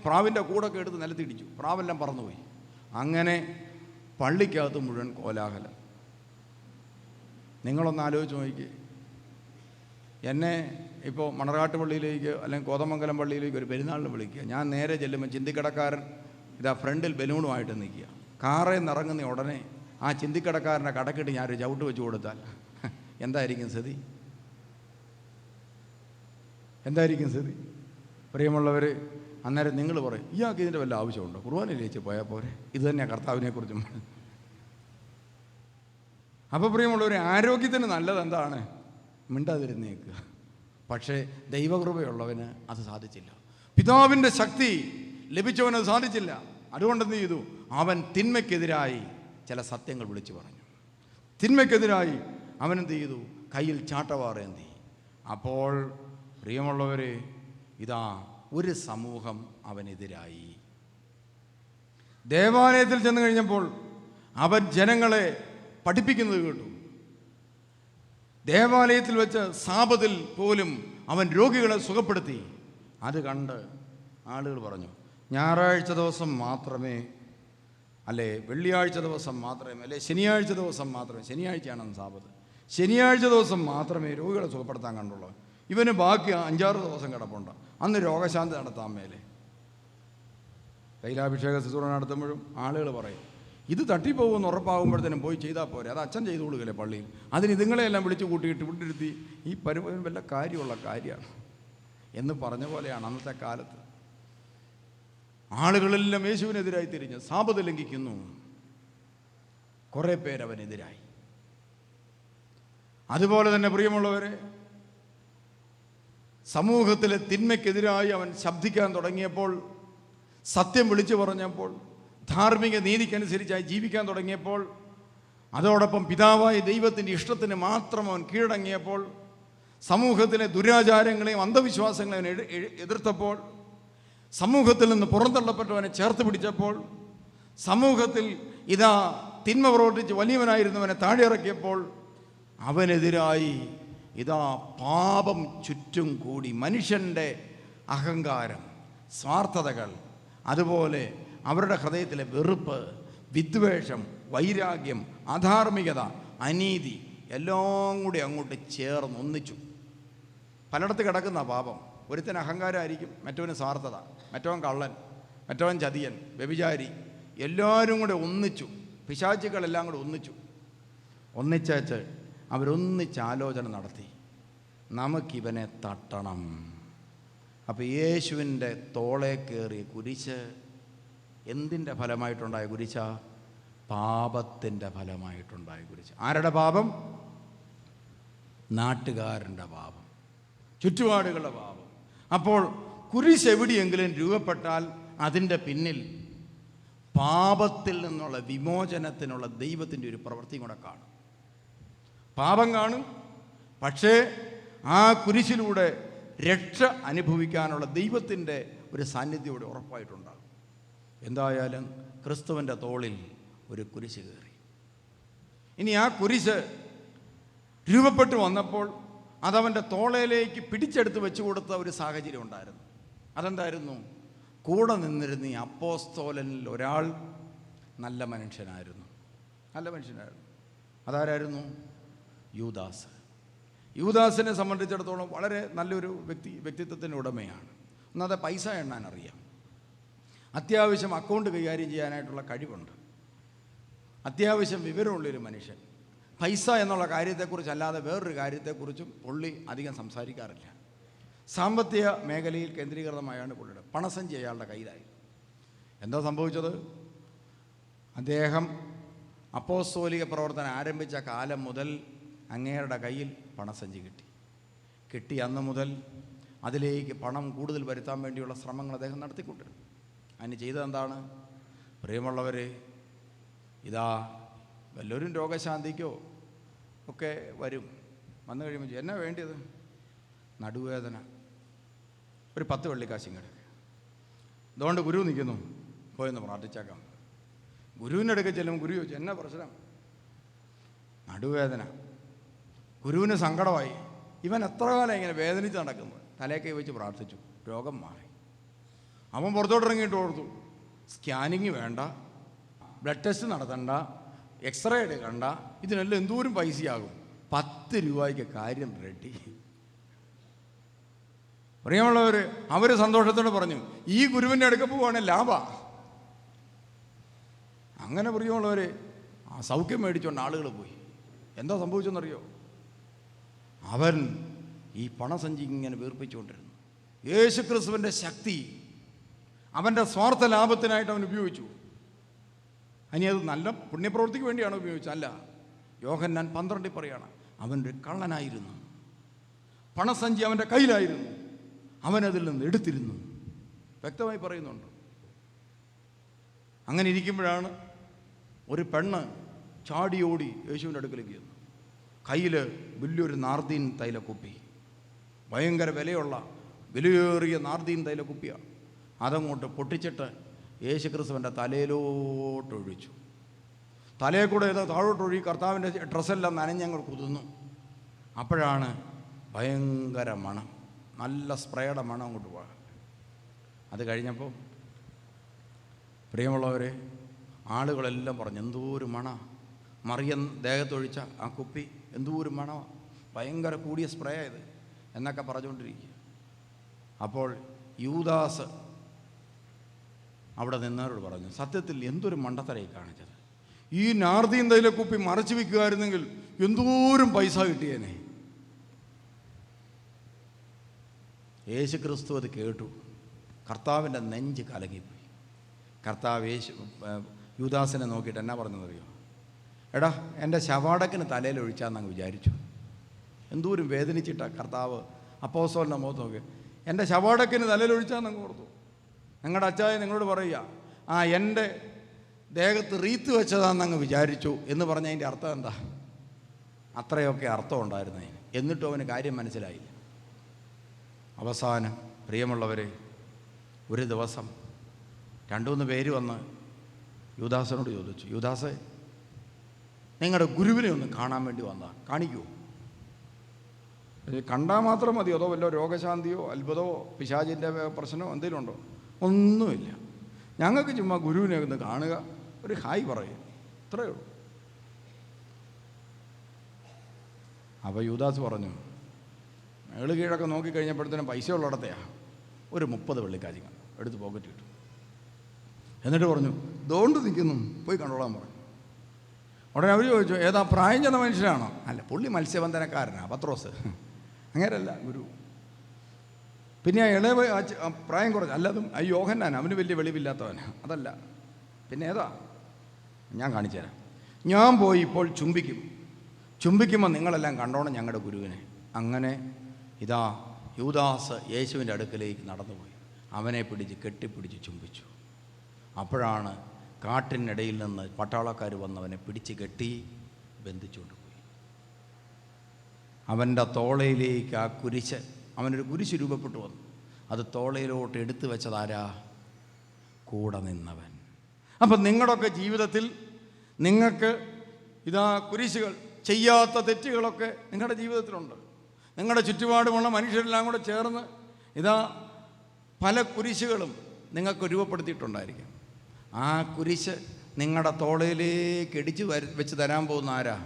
പ്രാവിൻ്റെ കൂടൊക്കെ എടുത്ത് നിലത്തിടിച്ചു. പ്രാവെല്ലാം പറന്നുപോയി. അങ്ങനെ പള്ളിക്കകത്ത് മുഴുവൻ കോലാഹലം. നിങ്ങളൊന്ന് ആലോചിച്ച് നോക്കി. എന്നെ ഇപ്പോൾ മണർകാട്ട് പള്ളിയിലേക്ക് അല്ലെങ്കിൽ കോതമംഗലം പള്ളിയിലേക്ക് ഒരു പെരുന്നാളിന് വിളിക്കുക. ഞാൻ നേരെ ചെല്ലുമ്പോൾ ചിന്തിക്കടക്കാരൻ ഇതാ ഫ്രണ്ടിൽ ബലൂണുമായിട്ട് നിൽക്കുക. കാറിൽ നിന്ന് ഇറങ്ങുന്ന ഉടനെ ആ ചിന്തിക്കടക്കാരൻ്റെ കടക്കിട്ട് ഞാനൊരു ചവിട്ട് വെച്ച് കൊടുത്താൽ എന്തായിരിക്കും സ്ഥിതി? എന്തായിരിക്കും സ്ഥിതി? പ്രിയമുള്ളവർ, അന്നേരം നിങ്ങൾ പറയും, ഇയാൾക്ക് ഇതിൻ്റെ വല്ല ആവശ്യമുണ്ടോ? കുർബാനയിലേക്ക് പോയാൽ പോരെ? ഇത് തന്നെയാണ് കർത്താവിനെക്കുറിച്ചും. അപ്പോൾ പ്രിയമുള്ളവർ, ആരോഗ്യത്തിന് നല്ലത് എന്താണ്? മിണ്ടാതിരുന്നേക്കുക. പക്ഷേ ദൈവകൃപയുള്ളവന് അത് സാധിച്ചില്ല. പിതാവിൻ്റെ ശക്തി ലഭിച്ചവനത് സാധിച്ചില്ല. അതുകൊണ്ടെന്ത് ചെയ്തു? അവൻ തിന്മയ്ക്കെതിരായി ചില സത്യങ്ങൾ വിളിച്ചു പറഞ്ഞു. തിന്മയ്ക്കെതിരായി അവനെന്ത് ചെയ്തു? കയ്യിൽ ചാട്ടവാറേന്തി. അപ്പോൾ പ്രിയമുള്ളവർ, ഇതാ ഒരു സമൂഹം അവനെതിരായി. ദേവാലയത്തിൽ ചെന്ന് കഴിഞ്ഞപ്പോൾ അവൻ ജനങ്ങളെ പഠിപ്പിക്കുന്നത് കേട്ടു. ദേവാലയത്തിൽ വെച്ച് സാബത്തിൽ പോലും അവൻ രോഗികളെ സുഖപ്പെടുത്തി. അത് കണ്ട് ആളുകൾ പറഞ്ഞു, ഞായറാഴ്ച ദിവസം മാത്രമേ, അല്ലേ വെള്ളിയാഴ്ച ദിവസം മാത്രമേ, അല്ലെ ശനിയാഴ്ച ദിവസം മാത്രമേ, ശനിയാഴ്ചയാണെന്ന് സാബത്ത്, ശനിയാഴ്ച ദിവസം മാത്രമേ രോഗികളെ സുഖപ്പെടുത്താൻ കണ്ടുള്ളൂ. ഇവന് ബാക്കി 5-6 ദിവസം കിടപ്പുണ്ട്. അന്ന് രോഗശാന്തി നടത്താൻ മേലെ. തൈലാഭിഷേക ശുശ്രൂഷ നടത്തുമ്പോഴും ആളുകൾ പറയും, ഇത് തട്ടിപ്പോകുമെന്ന് ഉറപ്പാകുമ്പോഴത്തേനും പോയി ചെയ്താൽ പോരെ, അത് അച്ഛൻ ചെയ്തു കൊടുക്കില്ലേ പള്ളിയിൽ. അതിന് ഇതുങ്ങളെയെല്ലാം വിളിച്ചു കൂട്ടിയിട്ട് വിട്ടിരുത്തി ഈ പരിപാടി വല്ല കാര്യമുള്ള കാര്യമാണ് എന്ന് പറഞ്ഞ പോലെയാണ് അന്നത്തെ കാലത്ത്. ആളുകളെല്ലാം യേശുവിനെതിരായി തിരിഞ്ഞ് സാബത്ത് ലംഘിക്കുന്നു. കുറേ പേരവനെതിരായി. അതുപോലെ തന്നെ പ്രിയമുള്ളവരെ, സമൂഹത്തിലെ തിന്മയ്ക്കെതിരായി അവൻ ശബ്ദിക്കാൻ തുടങ്ങിയപ്പോൾ, സത്യം വിളിച്ചു പറഞ്ഞപ്പോൾ, ധാർമ്മിക നീതിക്കനുസരിച്ചായി ജീവിക്കാൻ തുടങ്ങിയപ്പോൾ, അതോടൊപ്പം പിതാവായ ദൈവത്തിൻ്റെ ഇഷ്ടത്തിന് മാത്രം അവൻ കീഴടങ്ങിയപ്പോൾ, സമൂഹത്തിലെ ദുരാചാരങ്ങളെയും അന്ധവിശ്വാസങ്ങളെയും എതിർത്തപ്പോൾ, സമൂഹത്തിൽ നിന്ന് പുറന്തള്ളപ്പെട്ടവനെ ചേർത്ത് പിടിച്ചപ്പോൾ, സമൂഹത്തിൽ ഇതാ തിന്മ പ്രവർത്തിച്ച് വലിയവനായിരുന്നവനെ താഴെ ഇറക്കിയപ്പോൾ, അവനെതിരായി ഇതാ പാപം ചുറ്റും കൂടി. മനുഷ്യൻ്റെ അഹങ്കാരം, സ്വാർത്ഥതകൾ, അതുപോലെ അവരുടെ ഹൃദയത്തിലെ വെറുപ്പ്, വിദ്വേഷം, വൈരാഗ്യം, അധാർമികത, അനീതി എല്ലാം കൂടി അങ്ങോട്ട് ചേർന്ന് ഒന്നിച്ചു. പലയിടത്ത് കിടക്കുന്ന പാപം. ഒരുത്തൻ അഹങ്കാരമായിരിക്കും, മറ്റവന് സ്വാർത്ഥത, മറ്റവൻ കള്ളൻ, മറ്റവൻ ചതിയൻ, വ്യഭിചാരി, എല്ലാവരും കൂടെ ഒന്നിച്ചു. പിശാചുക്കളെല്ലാം കൂടെ ഒന്നിച്ചേച്ച് അവരൊന്നിച്ചാലോചന നടത്തി, നമുക്കിവനെ തട്ടണം. അപ്പോൾ യേശുവിൻ്റെ തോളെ കയറിയ കുരിശ് എന്തിൻ്റെ ഫലമായിട്ടുണ്ടായ കുരിശ? പാപത്തിൻ്റെ ഫലമായിട്ടുണ്ടായ കുരിശ്. ആരുടെ പാപം? നാട്ടുകാരൻ്റെ പാപം, ചുറ്റുപാടുകളുടെ പാപം. അപ്പോൾ കുരിശ് എവിടെയെങ്കിലും രൂപപ്പെട്ടാൽ അതിൻ്റെ പിന്നിൽ പാപത്തിൽ നിന്നുള്ള വിമോചനത്തിനുള്ള ദൈവത്തിൻ്റെ ഒരു പ്രവൃത്തിയും കൂടെ കാണും. പാപം കാണും, പക്ഷേ ആ കുരിശിലൂടെ രക്ഷ അനുഭവിക്കാനുള്ള ദൈവത്തിൻ്റെ ഒരു സാന്നിധ്യം ഇവിടെ ഉറപ്പായിട്ടുണ്ടാകും. എന്തായാലും ക്രിസ്തുവിൻ്റെ തോളിൽ ഒരു കുരിശ് കയറി. ഇനി ആ കുരിശ് രൂപപ്പെട്ടു വന്നപ്പോൾ അതവൻ്റെ തോളയിലേക്ക് പിടിച്ചെടുത്ത് വെച്ചു കൊടുത്ത ഒരു സാഹചര്യം ഉണ്ടായിരുന്നു. അതെന്തായിരുന്നു? കൂടെ നിന്നിരുന്ന ഈ അപ്പോസ്തോലനിൽ ഒരാൾ നല്ല മനുഷ്യനായിരുന്നു. അതാരായിരുന്നു? യൂദാസ്. യൂദാസിനെ സംബന്ധിച്ചിടത്തോളം വളരെ നല്ലൊരു വ്യക്തിത്വത്തിൻ്റെ ഉടമയാണ്. ഒന്നാമത് പൈസ എണ്ണാൻ അറിയാം, അത്യാവശ്യം അക്കൗണ്ട് കൈകാര്യം ചെയ്യാനായിട്ടുള്ള കഴിവുണ്ട്, അത്യാവശ്യം വിവരമുള്ളൊരു മനുഷ്യൻ. പൈസ എന്നുള്ള കാര്യത്തെക്കുറിച്ചല്ലാതെ വേറൊരു കാര്യത്തെക്കുറിച്ചും പുള്ളി അധികം സംസാരിക്കാറില്ല. സാമ്പത്തിക മേഖലയിൽ കേന്ദ്രീകൃതമായാണ് പുള്ളിയുടെ പണസഞ്ചി അയാളുടെ കയ്യിലായി. എന്താ സംഭവിച്ചത്? അദ്ദേഹം അപ്പോസ്തോലിക പ്രവർത്തനം ആരംഭിച്ച കാലം മുതൽ അങ്ങേരുടെ കയ്യിൽ പണസഞ്ചി കിട്ടി അന്ന് മുതൽ അതിലേക്ക് പണം കൂടുതൽ വരുത്താൻ വേണ്ടിയുള്ള ശ്രമങ്ങൾ അദ്ദേഹം നടത്തിക്കൊണ്ടിരുന്നു. അതിന് ചെയ്തതെന്താണ്? പ്രിയമുള്ളവർ, ഇതാ വല്ലവരും രോഗശാന്തിക്കോ ഒക്കെ വന്നു കഴിയുമ്പോൾ എന്നാ വേണ്ടിയത്? നടുവേദന, ഒരു 10 വെള്ളിക്കാശും കിടക്കുക. അതുകൊണ്ട് ഗുരു നിൽക്കുന്നു, പോയെന്ന് പ്രാർത്ഥിച്ചേക്കാം. ഗുരുവിൻ്റെ അടുക്കൽ ചെല്ലുമ്പോൾ ഗുരു ചോദിച്ചു, എന്നാ പ്രശ്നം? നടുവേദന. ഗുരുവിന് സങ്കടമായി. ഇവൻ എത്ര കാലം ഇങ്ങനെ വേദനിച്ച് നടക്കുന്നു. തലയൊക്കെ വെച്ച് പ്രാർത്ഥിച്ചു, രോഗം മാറി. അവൻ പുറത്തോട്ടിറങ്ങിയിട്ട് ഓർത്തു, സ്കാനിങ് വേണ്ട, ബ്ലഡ് ടെസ്റ്റ് നടത്തണ്ട, എക്സ്റേ എടുക്കണ്ട, ഇതിനെല്ലാം എന്തോരം പൈസയാകും. 10 രൂപയ്ക്ക് കാര്യം റെഡി. പ്രിയമുള്ളവർ, അവർ സന്തോഷത്തോടെ പറഞ്ഞു, ഈ ഗുരുവിൻ്റെ അടുക്ക പോവുകയാണെങ്കിൽ ലാഭം. അങ്ങനെ പ്രിയമുള്ളവർ, ആ സൗഖ്യം മേടിച്ചുകൊണ്ട് ആളുകൾ പോയി. എന്താ സംഭവിച്ചെന്നറിയോ? അവൻ ഈ പണസഞ്ചി ഇങ്ങനെ വീർപ്പിച്ചുകൊണ്ടിരുന്നു. യേശുക്രിസ്തുവിൻ്റെ ശക്തി അവൻ്റെ സ്വാർത്ഥ ലാഭത്തിനായിട്ട് അവൻ ഉപയോഗിച്ചു. ഇനി അത് നല്ല പുണ്യപ്രവൃത്തിക്ക് വേണ്ടിയാണ് ഉപയോഗിച്ചത്, അല്ല. യോഹന്നാൻ 12 പറയാണ്, അവനൊരു കള്ളനായിരുന്നു, പണസഞ്ചി അവൻ്റെ കയ്യിലായിരുന്നു, അവനതിൽ നിന്ന് എടുത്തിരുന്നു. വ്യക്തമായി പറയുന്നുണ്ട്. അങ്ങനെ ഇരിക്കുമ്പോഴാണ് ഒരു പെണ്ണ് ചാടിയോടി യേശുവിൻ്റെ അടുക്കലേക്ക് ചെന്നു. കയ്യിൽ വലിയൊരു നാർദീൻ തൈലക്കുപ്പി, ഭയങ്കര വിലയേറിയ നാർദീൻ തൈലക്കുപ്പിയാണ്. അതങ്ങോട്ട് പൊട്ടിച്ചിട്ട് യേശുക്രിസ്തുവിൻ്റെ തലയിലോട്ടൊഴിച്ചു. തലയിൽ കൂടെ ഏതോ താഴോട്ടൊഴുകി കർത്താവിൻ്റെ ഡ്രസ്സെല്ലാം നനഞ്ഞങ്ങൾ കുതിർന്നു. അപ്പോഴാണ് ഭയങ്കര മണം, നല്ല സ്പ്രേയുടെ മണം അങ്ങോട്ട് പോകാം. അത് കഴിഞ്ഞപ്പോൾ പ്രിയമുള്ളവരെ, ആളുകളെല്ലാം പറഞ്ഞു, എന്തോ ഒരു മണ, മറിയം ദേഹത്തൊഴിച്ച ആ കുപ്പി എന്തോ ഒരു മണമാണ്, ഭയങ്കര കൂടിയ സ്പ്രേ ഇത് എന്നൊക്കെ പറഞ്ഞുകൊണ്ടിരിക്കുക. അപ്പോൾ യൂദാസ് അവിടെ നിന്നവരോട് പറഞ്ഞു, സത്യത്തിൽ എന്തൊരു മണ്ടത്തരയി കാണിച്ചത്. ഈ നാർദീൻ തൈലക്കുപ്പി മറച്ചു വയ്ക്കുമായിരുന്നെങ്കിൽ എന്തോരം പൈസ കിട്ടിയേനെ. യേശു ക്രിസ്തു അത് കേട്ടു. കർത്താവിൻ്റെ നെഞ്ച് കലങ്ങിപ്പോയി. കർത്താവ് യൂദാസിനെ നോക്കിയിട്ട് എന്നാ പറഞ്ഞതറിയോ? എടാ, എൻ്റെ ശവാടക്കിന് തലയിൽ ഒഴിച്ചാന്നങ്ങ് വിചാരിച്ചു. എന്തോരം വേദനിച്ചിട്ടാണ് കർത്താവ് അപ്പോസ്തലൻ്റെ മുഖത്ത് നോക്കി. എൻ്റെ ശവാടക്കിന് തലയിൽ ഒഴിച്ചാന്നങ്ങ് ഓർത്തു. നിങ്ങളുടെ അച്ചായ നിങ്ങളോട് പറയുക, എൻ്റെ ദേഹത്ത് റീത്ത് വെച്ചതാണെന്നങ്ങ് വിചാരിച്ചു എന്ന് പറഞ്ഞതിൻ്റെ അർത്ഥം എന്താ? അത്രയൊക്കെ അർത്ഥം ഉണ്ടായിരുന്നതിന്. എന്നിട്ടും അവന് കാര്യം മനസ്സിലായില്ല. അവസാനം പ്രിയമുള്ളവരെ, ഒരു ദിവസം 2-3 പേര് വന്ന് യൂദാസിനോട് ചോദിച്ചു, യൂദാസേ, നിങ്ങളുടെ ഗുരുവിനെ ഒന്ന് കാണാൻ വേണ്ടി വന്നാൽ കാണിക്കുമോ? കണ്ടാൽ മാത്രം മതിയോ? അതോ വല്ല രോഗശാന്തിയോ അത്ഭുതമോ പിശാചിൻ്റെ പ്രശ്നമോ എന്തെങ്കിലും ഉണ്ടോ? ഒന്നുമില്ല, ഞങ്ങൾക്ക് ചുമ്മാ ഗുരുവിനെ ഒന്ന് കാണുക, ഒരു ഹായ് പറയുക, ഇത്രയേ ഉള്ളൂ. അപ്പോൾ യൂദാസ് പറഞ്ഞു, മേള് കീഴൊക്കെ നോക്കിക്കഴിഞ്ഞപ്പോഴത്തേനും പൈസ ഉള്ളിടത്തെയാണ് ഒരു 30 വെള്ളിക്കാശ് എടുത്ത് പോക്കറ്റ് കിട്ടും. എന്നിട്ട് പറഞ്ഞു, ഇതുകൊണ്ട് നിൽക്കുന്നു, പോയി കണ്ടോളാൻ പറഞ്ഞു. ഉടനെ അവർ ചോദിച്ചു, ഏതാ പ്രായം ചെന്ന മനുഷ്യനാണോ? അല്ല, പുള്ളി മത്സ്യബന്ധനക്കാരനാണ്, പത്രോസ്. അങ്ങനെയല്ല ഗുരു. പിന്നെ ഇളയ പ്രായം കുറച്ച്, അല്ലതും യോഹന്നാൻ, അവന് വലിയ വെളിവില്ലാത്തവന്, അതല്ല. പിന്നെ ഏതാ? ഞാൻ കാണിച്ചു തരാം. ഞാൻ പോയി ഇപ്പോൾ ചുംബിക്കുമ്പോൾ നിങ്ങളെല്ലാം കണ്ടോണം ഞങ്ങളുടെ ഗുരുവിനെ. അങ്ങനെ ഇതാ യൂദാസ് യേശുവിൻ്റെ അടുക്കലേക്ക് നടന്നുപോയി. അവനെ കെട്ടിപ്പിടിച്ച് ചുംബിച്ചു. അപ്പോഴാണ് കാട്ടിനിടയിൽ നിന്ന് പട്ടാളക്കാർ വന്നവനെ പിടിച്ച് കെട്ടി ബന്ധിച്ചുകൊണ്ട് പോയി. അവൻ്റെ തോളയിലേക്ക് ആ കുരിശ്, അവനൊരു കുരിശ് രൂപപ്പെട്ടു വന്നു. അത് തോളയിലോട്ട് എടുത്തു വെച്ചതാരാ? കൂടെ നിന്നവൻ. അപ്പം നിങ്ങളുടെയൊക്കെ ജീവിതത്തിൽ നിങ്ങൾക്ക് ഇതാ കുരിശുകൾ, ചെയ്യാത്ത തെറ്റുകളൊക്കെ നിങ്ങളുടെ ജീവിതത്തിലുണ്ട്. നിങ്ങളുടെ ചുറ്റുപാടുമുള്ള മനുഷ്യരെല്ലാം കൂടെ ചേർന്ന് ഇതാ പല കുരിശുകളും നിങ്ങൾക്ക് രൂപപ്പെടുത്തിയിട്ടുണ്ടായിരിക്കും. ആ കുരിശ് നിങ്ങളുടെ തോളയിലേക്ക് ഇടിച്ച് വെച്ച് തരാൻ പോകുന്ന ആരാ?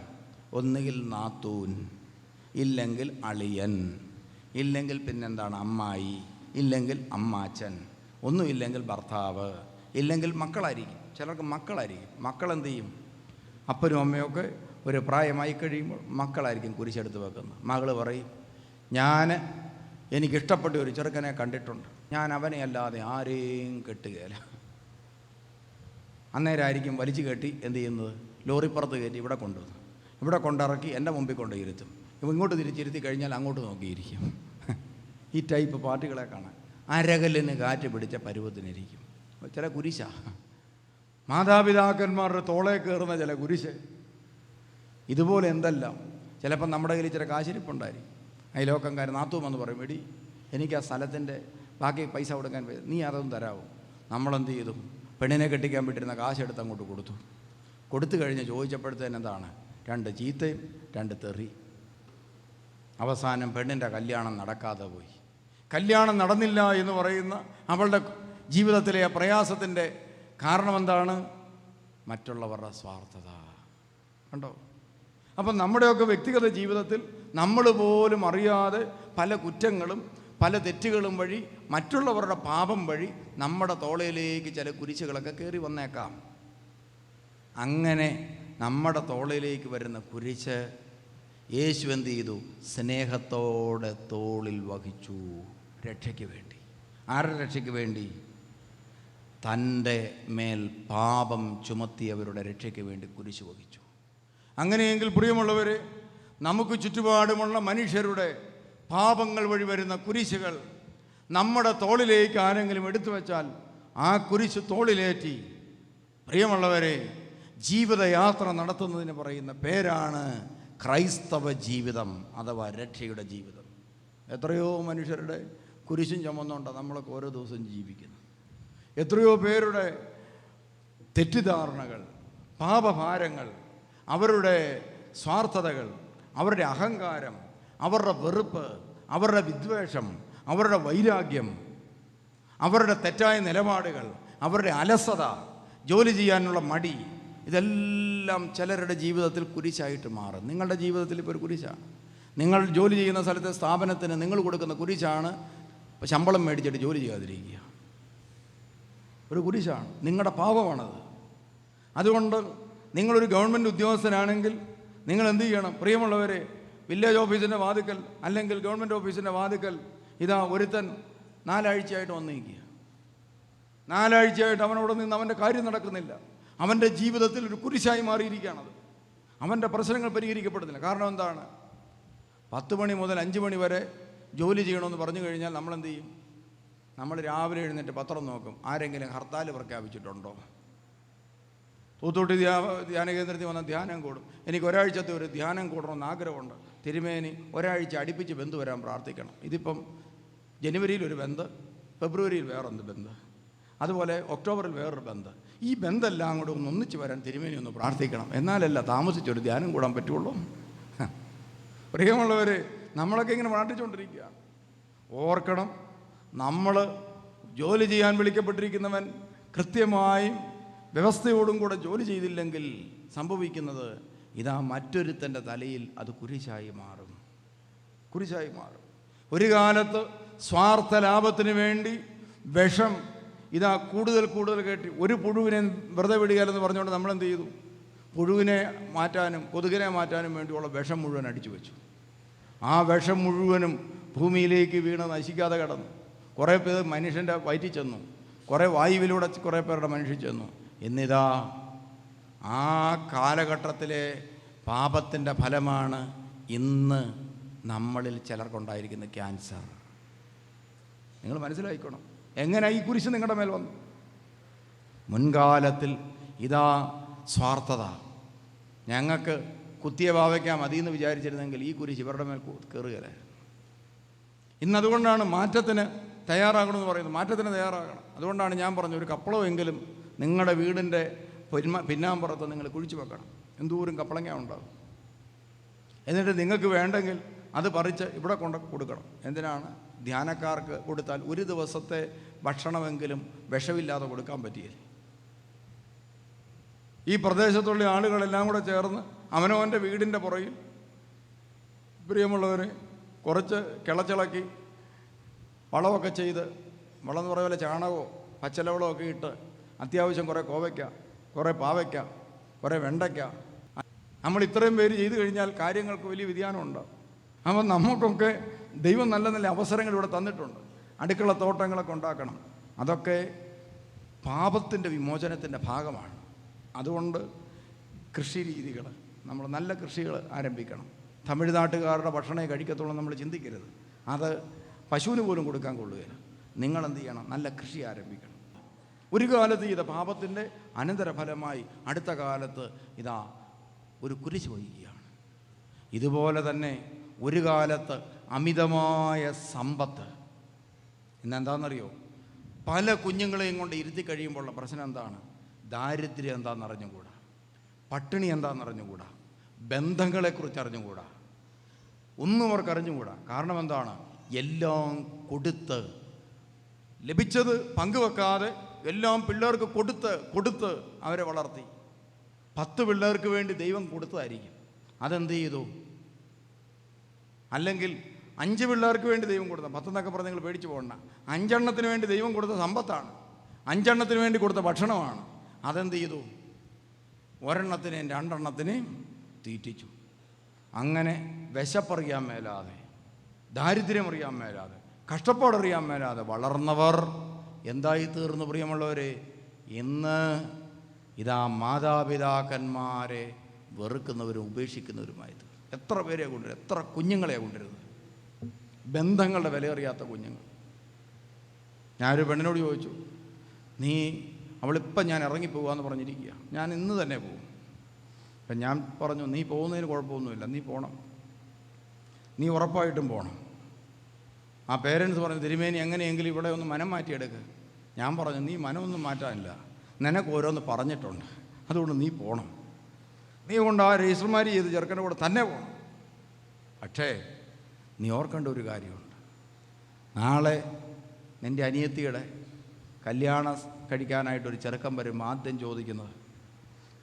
ഒന്നുകിൽ നാത്തൂൻ, ഇല്ലെങ്കിൽ അളിയൻ, ഇല്ലെങ്കിൽ പിന്നെന്താണ് അമ്മായി, ഇല്ലെങ്കിൽ അമ്മാച്ചൻ, ഒന്നുമില്ലെങ്കിൽ ഭർത്താവ്, ഇല്ലെങ്കിൽ മക്കളായിരിക്കും. ചിലർക്ക് മക്കളായിരിക്കും. മക്കളെന്ത് ചെയ്യും? അപ്പനും അമ്മയൊക്കെ ഒരു പ്രായമായി കഴിയുമ്പോൾ മക്കളായിരിക്കും കുരിശെടുത്ത് വെക്കുന്നത്. മകൾ പറയും, എനിക്കിഷ്ടപ്പെട്ട ഒരു ചെറുക്കനെ കണ്ടിട്ടുണ്ട്, ഞാൻ അവനെ അല്ലാതെ ആരെയും കെട്ടുകയില്ല. അന്നേരമായിരിക്കും വലിച്ചു കെട്ടി എന്ത് ചെയ്യുന്നത്, ലോറിപ്പുറത്ത് കയറ്റി ഇവിടെ കൊണ്ടിറക്കി എൻ്റെ മുമ്പിൽ കൊണ്ട് ഇരുത്തും. ഇങ്ങോട്ട് തിരിച്ചിരുത്തി കഴിഞ്ഞാൽ അങ്ങോട്ട് നോക്കിയിരിക്കും. ഈ ടൈപ്പ് പാർട്ടികളെ കാണാൻ അരകല്ലിന് കാറ്റ് പിടിച്ച പരുവത്തിനിരിക്കും. ചില കുരിശ, മാതാപിതാക്കന്മാരുടെ തോളെ കയറുന്ന ചില കുരിശ്. ഇതുപോലെ എന്തെല്ലാം. ചിലപ്പം നമ്മുടെ കയ്യിൽ ചില കാശിരിപ്പുണ്ടായിരിക്കും. അയലോക്കംകാരൻ നാത്തുമെന്ന് പറയും, എടി എനിക്ക് ആ സ്ഥലത്തിൻ്റെ ബാക്കി പൈസ കൊടുക്കാൻ നീ അതൊന്നും തരാമോ? നമ്മളെന്ത് ചെയ്തു, പെണ്ണിനെ കെട്ടിക്കാൻ വിട്ടിരുന്ന കാശെടുത്ത് അങ്ങോട്ട് കൊടുത്തു കഴിഞ്ഞ് ചോദിച്ചപ്പോഴത്തേന് എന്താണ്, 2 ചീത്തയും 2 തെറി. അവസാനം പെണ്ണിൻ്റെ കല്യാണം നടക്കാതെ പോയി. കല്യാണം നടന്നില്ല എന്ന് പറയുന്ന അവളുടെ ജീവിതത്തിലെ ആ പ്രയാസത്തിൻ്റെ കാരണം എന്താണ്? മറ്റുള്ളവരുടെ സ്വാർത്ഥത. കണ്ടോ? അപ്പം നമ്മുടെയൊക്കെ വ്യക്തിഗത ജീവിതത്തിൽ നമ്മൾ പോലും അറിയാതെ പല കുറ്റങ്ങളും പല തെറ്റുകളും വഴി, മറ്റുള്ളവരുടെ പാപം വഴി നമ്മുടെ തോളയിലേക്ക് ചില കുരിശുകളൊക്കെ കയറി വന്നേക്കാം. അങ്ങനെ നമ്മുടെ തോളയിലേക്ക് വരുന്ന കുരിശ് യേശു എന്ത് ചെയ്തു? സ്നേഹത്തോടെ തോളിൽ വഹിച്ചു. രക്ഷയ്ക്ക് വേണ്ടി. ആരുടെ രക്ഷയ്ക്ക് വേണ്ടി? തൻ്റെ മേൽ പാപം ചുമത്തിയവരുടെ രക്ഷയ്ക്ക് വേണ്ടി കുരിശ് വഹിച്ചു. അങ്ങനെയെങ്കിൽ പ്രിയമുള്ളവരെ, നമുക്ക് ചുറ്റുപാടുമുള്ള മനുഷ്യരുടെ പാപങ്ങൾ വഴി വരുന്ന കുരിശുകൾ നമ്മുടെ തോളിലേക്ക് ആരെങ്കിലും എടുത്തു വച്ചാൽ ആ കുരിശ് തോളിലേറ്റി പ്രിയമുള്ളവരെ ജീവിതയാത്ര നടത്തുന്നതിന് പറയുന്ന പേരാണ് ക്രൈസ്തവ ജീവിതം അഥവാ രക്ഷയുടെ ജീവിതം. എത്രയോ മനുഷ്യരുടെ കുരിശും ചുമന്നുകൊണ്ടാണ് നമ്മളൊക്കെ ഓരോ ദിവസവും ജീവിക്കുന്നത്. എത്രയോ പേരുടെ തെറ്റിദ്ധാരണകൾ, പാപഭാരങ്ങൾ, അവരുടെ സ്വാർത്ഥതകൾ, അവരുടെ അഹങ്കാരം, അവരുടെ വെറുപ്പ്, അവരുടെ വിദ്വേഷം, അവരുടെ വൈരാഗ്യം, അവരുടെ തെറ്റായ നിലപാടുകൾ, അവരുടെ അലസത, ജോലി ചെയ്യാനുള്ള മടി, ഇതെല്ലാം ചിലരുടെ ജീവിതത്തിൽ കുരിശായിട്ട് മാറും. നിങ്ങളുടെ ജീവിതത്തിൽ ഇപ്പോൾ ഒരു കുരിശാണ്. നിങ്ങൾ ജോലി ചെയ്യുന്ന സ്ഥലത്തെ സ്ഥാപനത്തിന് നിങ്ങൾ കൊടുക്കുന്ന കുരിശാണ് ശമ്പളം മേടിച്ചിട്ട് ജോലി ചെയ്യാതിരിക്കുക. ഒരു കുരിശാണ്, നിങ്ങളുടെ പാപമാണത്. അതുകൊണ്ട് നിങ്ങളൊരു ഗവൺമെൻറ് ഉദ്യോഗസ്ഥനാണെങ്കിൽ നിങ്ങൾ എന്ത് ചെയ്യണം? പ്രിയമുള്ളവരെ, വില്ലേജ് ഓഫീസിൻ്റെ വാതിക്കൽ അല്ലെങ്കിൽ ഗവൺമെൻറ് ഓഫീസിൻ്റെ വാതിക്കൽ ഇതാ ഒരുത്തൻ 4 ആഴ്ചയായിട്ട് വന്ന് നിൽക്കുക. 4 ആഴ്ചയായിട്ട് അവനവിടെ നിന്ന് അവൻ്റെ കാര്യം നടക്കുന്നില്ല. അവൻ്റെ ജീവിതത്തിൽ ഒരു കുരിശായി മാറിയിരിക്കുകയാണത്. അവൻ്റെ പ്രശ്നങ്ങൾ പരിഹരിക്കപ്പെടുന്നില്ല. കാരണം എന്താണ്? 10 മണി മുതൽ 5 മണി വരെ ജോലി ചെയ്യണമെന്ന് പറഞ്ഞു കഴിഞ്ഞാൽ നമ്മളെന്ത് ചെയ്യും? നമ്മൾ രാവിലെ എഴുന്നേറ്റ് പത്രം നോക്കും, ആരെങ്കിലും ഹർത്താൽ പ്രഖ്യാപിച്ചിട്ടുണ്ടോ. തൂത്തുകുട്ടി ധ്യാന കേന്ദ്രത്തിൽ വന്ന ധ്യാനം കൂടും. എനിക്ക് ഒരാഴ്ചത്തെ ഒരു ധ്യാനം കൂടണമെന്ന് ആഗ്രഹമുണ്ട്. തിരുമേനി ഒരാഴ്ച അടുപ്പിച്ച് ബന്ധു വരാൻ പ്രാർത്ഥിക്കണം. ഇതിപ്പം ജനുവരിയിൽ ഒരു ബന്ധ്, ഫെബ്രുവരിയിൽ വേറൊന്ന് ബന്ധ്, അതുപോലെ ഒക്ടോബറിൽ വേറൊരു ബന്ധ്. ഈ ബന്ധമെല്ലാം കൂടെ ഒന്നിച്ച് വരാൻ തിരുമേനി ഒന്ന് പ്രാർത്ഥിക്കണം. എന്നാലല്ല താമസിച്ചൊരു ധ്യാനം കൂടാൻ പറ്റുള്ളൂ. പ്രിയമുള്ളവർ, നമ്മളൊക്കെ ഇങ്ങനെ പ്രാർത്ഥിച്ചുകൊണ്ടിരിക്കുകയാണ്. ഓർക്കണം, നമ്മൾ ജോലി ചെയ്യാൻ വിളിക്കപ്പെട്ടിരിക്കുന്നവൻ കൃത്യമായും വ്യവസ്ഥയോടും കൂടെ ജോലി ചെയ്തില്ലെങ്കിൽ സംഭവിക്കുന്നത് ഇതാ മറ്റൊരുത്തൻ്റെ തലയിൽ അത് കുരിശായി മാറും. ഒരു കാലത്ത് സ്വാർത്ഥ ലാഭത്തിന് വേണ്ടി വിഷം ഇതാ കൂടുതൽ കേട്ടി ഒരു പുഴുവിനെ വെറുതെ വിടുകയെന്ന് പറഞ്ഞുകൊണ്ട് നമ്മളെന്ത് ചെയ്തു? പുഴുവിനെ മാറ്റാനും കൊതുകിനെ മാറ്റാനും വേണ്ടിയുള്ള വിഷം മുഴുവൻ അടിച്ചു വെച്ചു. ആ വിഷം മുഴുവനും ഭൂമിയിലേക്ക് വീണ് നശിക്കാതെ കിടന്നു. കുറേ പേർ മനുഷ്യൻ്റെ വയറ്റിൽ ചെന്നു, കുറേ വായുവിലൂടെ കുറേ പേരുടെ മനുഷ്യൻ ചെന്നു. എന്നിതാ ആ കാലഘട്ടത്തിലെ പാപത്തിൻ്റെ ഫലമാണ് ഇന്ന് നമ്മളിൽ ചിലർക്കുണ്ടായിരിക്കുന്ന ക്യാൻസർ. നിങ്ങൾ മനസ്സിലായിക്കണം എങ്ങനെ ഈ കുരിശ് നിങ്ങളുടെ മേൽ വന്നു. മുൻകാലത്തിൽ ഇതാ സ്വാർത്ഥത, ഞങ്ങൾക്ക് കുത്തിയ പാവയ്ക്കാൻ മതിയെന്ന് വിചാരിച്ചിരുന്നെങ്കിൽ ഈ കുരിശ് ഇവരുടെ മേൽ കയറുകയല്ലേ. ഇന്നതുകൊണ്ടാണ് മാറ്റത്തിന് തയ്യാറാകണമെന്ന് പറയുന്നത്. മാറ്റത്തിന് തയ്യാറാകണം. അതുകൊണ്ടാണ് ഞാൻ പറഞ്ഞു, ഒരു കപ്പളമെങ്കിലും നിങ്ങളുടെ വീടിൻ്റെ പിന്നാമ്പുറത്ത് നിങ്ങൾ കുഴിച്ചു വെക്കണം. എന്തോരം കപ്പളങ്ങ ഉണ്ടാകും. എന്നിട്ട് നിങ്ങൾക്ക് വേണ്ടെങ്കിൽ അത് പറിച്ച് ഇവിടെ കൊണ്ട് കൊടുക്കണം. എന്തിനാണ്? ധ്യാനക്കാർക്ക് കൊടുത്താൽ ഒരു ദിവസത്തെ ഭക്ഷണമെങ്കിലും വിഷമില്ലാതെ കൊടുക്കാൻ പറ്റിയില്ല. ഈ പ്രദേശത്തുള്ള ആളുകളെല്ലാം കൂടെ ചേർന്ന് അവനവൻ്റെ വീടിൻ്റെ പുറകിൽ പ്രിയമുള്ളവരെ കുറച്ച് കിളച്ചിളക്കി വളമൊക്കെ ചെയ്ത്, വളം എന്ന് പറയുന്ന ചാണകമോ പച്ചലവളമോ ഒക്കെ ഇട്ട് അത്യാവശ്യം കുറേ കോവയ്ക്ക, കുറേ പാവയ്ക്ക, കുറേ വെണ്ടയ്ക്ക, നമ്മൾ ഇത്രയും പേര് ചെയ്തു കഴിഞ്ഞാൽ കാര്യങ്ങൾക്ക് വലിയ വ്യതിയാനമുണ്ട്. അപ്പം നമുക്കൊക്കെ ദൈവം നല്ല നല്ല അവസരങ്ങൾ ഇവിടെ തന്നിട്ടുണ്ട്. അടുക്കള തോട്ടങ്ങളൊക്കെ ഉണ്ടാക്കണം. അതൊക്കെ പാപത്തിൻ്റെ വിമോചനത്തിൻ്റെ ഭാഗമാണ്. അതുകൊണ്ട് കൃഷി രീതികൾ, നമ്മൾ നല്ല കൃഷികൾ ആരംഭിക്കണം. തമിഴ്നാട്ടുകാരുടെ ഭക്ഷണമേ കഴിക്കത്തുള്ളൂ നമ്മൾ ചിന്തിക്കരുത്. അത് പശുവിന് പോലും കൊടുക്കാൻ കൊള്ളുകയില്ല. നിങ്ങളെന്ത് ചെയ്യണം? നല്ല കൃഷി ആരംഭിക്കണം. ഒരു കാലത്ത് ചെയ്ത പാപത്തിൻ്റെ അനന്തരഫലമായി അടുത്ത കാലത്ത് ഇതാ ഒരു കുരിശ് വഹിക്കുകയാണ്. ഇതുപോലെ തന്നെ ഒരു കാലത്ത് അമിതമായ സമ്പത്ത്. ഇന്നെന്താണെന്നറിയോ? പല കുഞ്ഞുങ്ങളെയും കൊണ്ട് ഇരുത്തി കഴിയുമ്പോഴുള്ള പ്രശ്നം എന്താണ്? ദാരിദ്ര്യം എന്താണെന്ന് അറിഞ്ഞുകൂടാ, പട്ടിണി എന്താണെന്ന് അറിഞ്ഞുകൂടാ, ബന്ധങ്ങളെക്കുറിച്ച് അറിഞ്ഞുകൂടാ, ഒന്നും അവർക്ക് അറിഞ്ഞുകൂടാ. കാരണം എന്താണ്? എല്ലാം കൊടുത്ത്, ലഭിച്ചത് പങ്കുവെക്കാതെ എല്ലാം പിള്ളേർക്ക് കൊടുത്ത് അവരെ വളർത്തി. 10 പിള്ളേർക്ക് വേണ്ടി ദൈവം കൊടുത്തതായിരിക്കും. അതെന്ത് ചെയ്തു? അല്ലെങ്കിൽ 5 പിള്ളേർക്ക് വേണ്ടി ദൈവം കൊടുത്ത, 10 എന്നൊക്കെ പറഞ്ഞ് നിങ്ങൾ പേടിച്ചു പോകണ്ട. 5 എണ്ണത്തിന് വേണ്ടി ദൈവം കൊടുത്ത സമ്പത്താണ്, 5 എണ്ണത്തിന് വേണ്ടി കൊടുത്ത ഭക്ഷണമാണ്. അതെന്ത് ചെയ്തു? 1 എണ്ണത്തിനെയും 2 എണ്ണത്തിനെയും തീറ്റിച്ചു. അങ്ങനെ വിശപ്പറിയാൻ മേലാതെ, ദാരിദ്ര്യം അറിയാൻ മേലാതെ, കഷ്ടപ്പാടറിയാൻ മേലാതെ വളർന്നവർ എന്തായി തീർന്നു? പ്രിയമുള്ളവരെ, ഇന്ന് ഇതാ മാതാപിതാക്കന്മാരെ വെറുക്കുന്നവരും ഉപേക്ഷിക്കുന്നവരുമായി തീർന്നു. എത്ര പേരെയാണ് കൊണ്ടുവരുന്നത്? എത്ര കുഞ്ഞുങ്ങളെയാണ് കൊണ്ടുവരുന്നത്? ബന്ധങ്ങളുടെ വിലയറിയാത്ത കുഞ്ഞുങ്ങൾ. ഞാനൊരു പെണ്ണിനോട് ചോദിച്ചു, അവളിപ്പം ഞാൻ ഇറങ്ങിപ്പോകാമെന്ന് പറഞ്ഞിരിക്കുക, ഞാൻ ഇന്ന് തന്നെ പോകും. അപ്പം ഞാൻ പറഞ്ഞു, നീ പോകുന്നതിന് കുഴപ്പമൊന്നുമില്ല, നീ പോകണം, നീ ഉറപ്പായിട്ടും പോകണം. ആ പേരൻസ് പറഞ്ഞു, തിരുമേനി എങ്ങനെയെങ്കിലും ഇവിടെ ഒന്ന് മനം മാറ്റിയെടുക്കുക. ഞാൻ പറഞ്ഞു, നീ മനമൊന്നും മാറ്റാനില്ല, നിനക്ക് ഓരോന്ന് പറഞ്ഞിട്ടുണ്ട്, അതുകൊണ്ട് നീ പോകണം. നീ കൊണ്ട് ആ രജിസ്റ്റർമാരി ചെയ്ത് ചെറുക്കൻ്റെ കൂടെ തന്നെ പോകണം. പക്ഷേ നീ ഓർക്കേണ്ട ഒരു കാര്യമുണ്ട്. നാളെ നിൻ്റെ അനിയത്തിയുടെ കല്യാണം കഴിക്കാനായിട്ടൊരു ചെറുക്കൻ വരുമ്പോൾ ആദ്യം ചോദിക്കുന്നത്,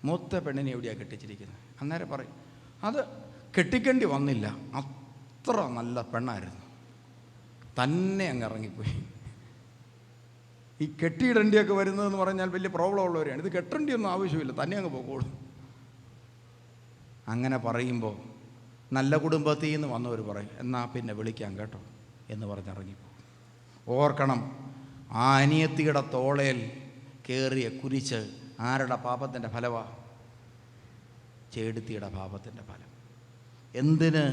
മൂത്ത പെണ്ണിനെ എവിടെയാണ് കെട്ടിച്ചിരിക്കുന്നത്? അന്നേരം പറയും, അത് കെട്ടിക്കേണ്ടി വന്നില്ല, അത്ര നല്ല പെണ്ണായിരുന്നു, തന്നെ അങ്ങ് ഇറങ്ങിപ്പോയി. ഈ കെട്ടിയിടേണ്ടിയൊക്കെ വരുന്നതെന്ന് പറഞ്ഞാൽ വലിയ പ്രോബ്ലം ഉള്ളവരെയാണ്. ഇത് കെട്ടേണ്ടിയൊന്നും ആവശ്യമില്ല, തന്നെ അങ്ങ് പോക്കോളും. അങ്ങനെ പറയുമ്പോൾ നല്ല കുടുംബത്തിൽ നിന്ന് വന്നവർ പറയും, എന്നാൽ പിന്നെ വിളിക്കാം കേട്ടോ എന്ന് പറഞ്ഞിറങ്ങിപ്പോകും. ഓർക്കണം, ആ അനിയത്തിയുടെ തോളയിൽ കയറിയ കുരിശ് ആരുടെ പാപത്തിൻ്റെ ഫലമാണ്? ചേടുത്തിയുടെ പാപത്തിൻ്റെ ഫലം. എന്തിന്?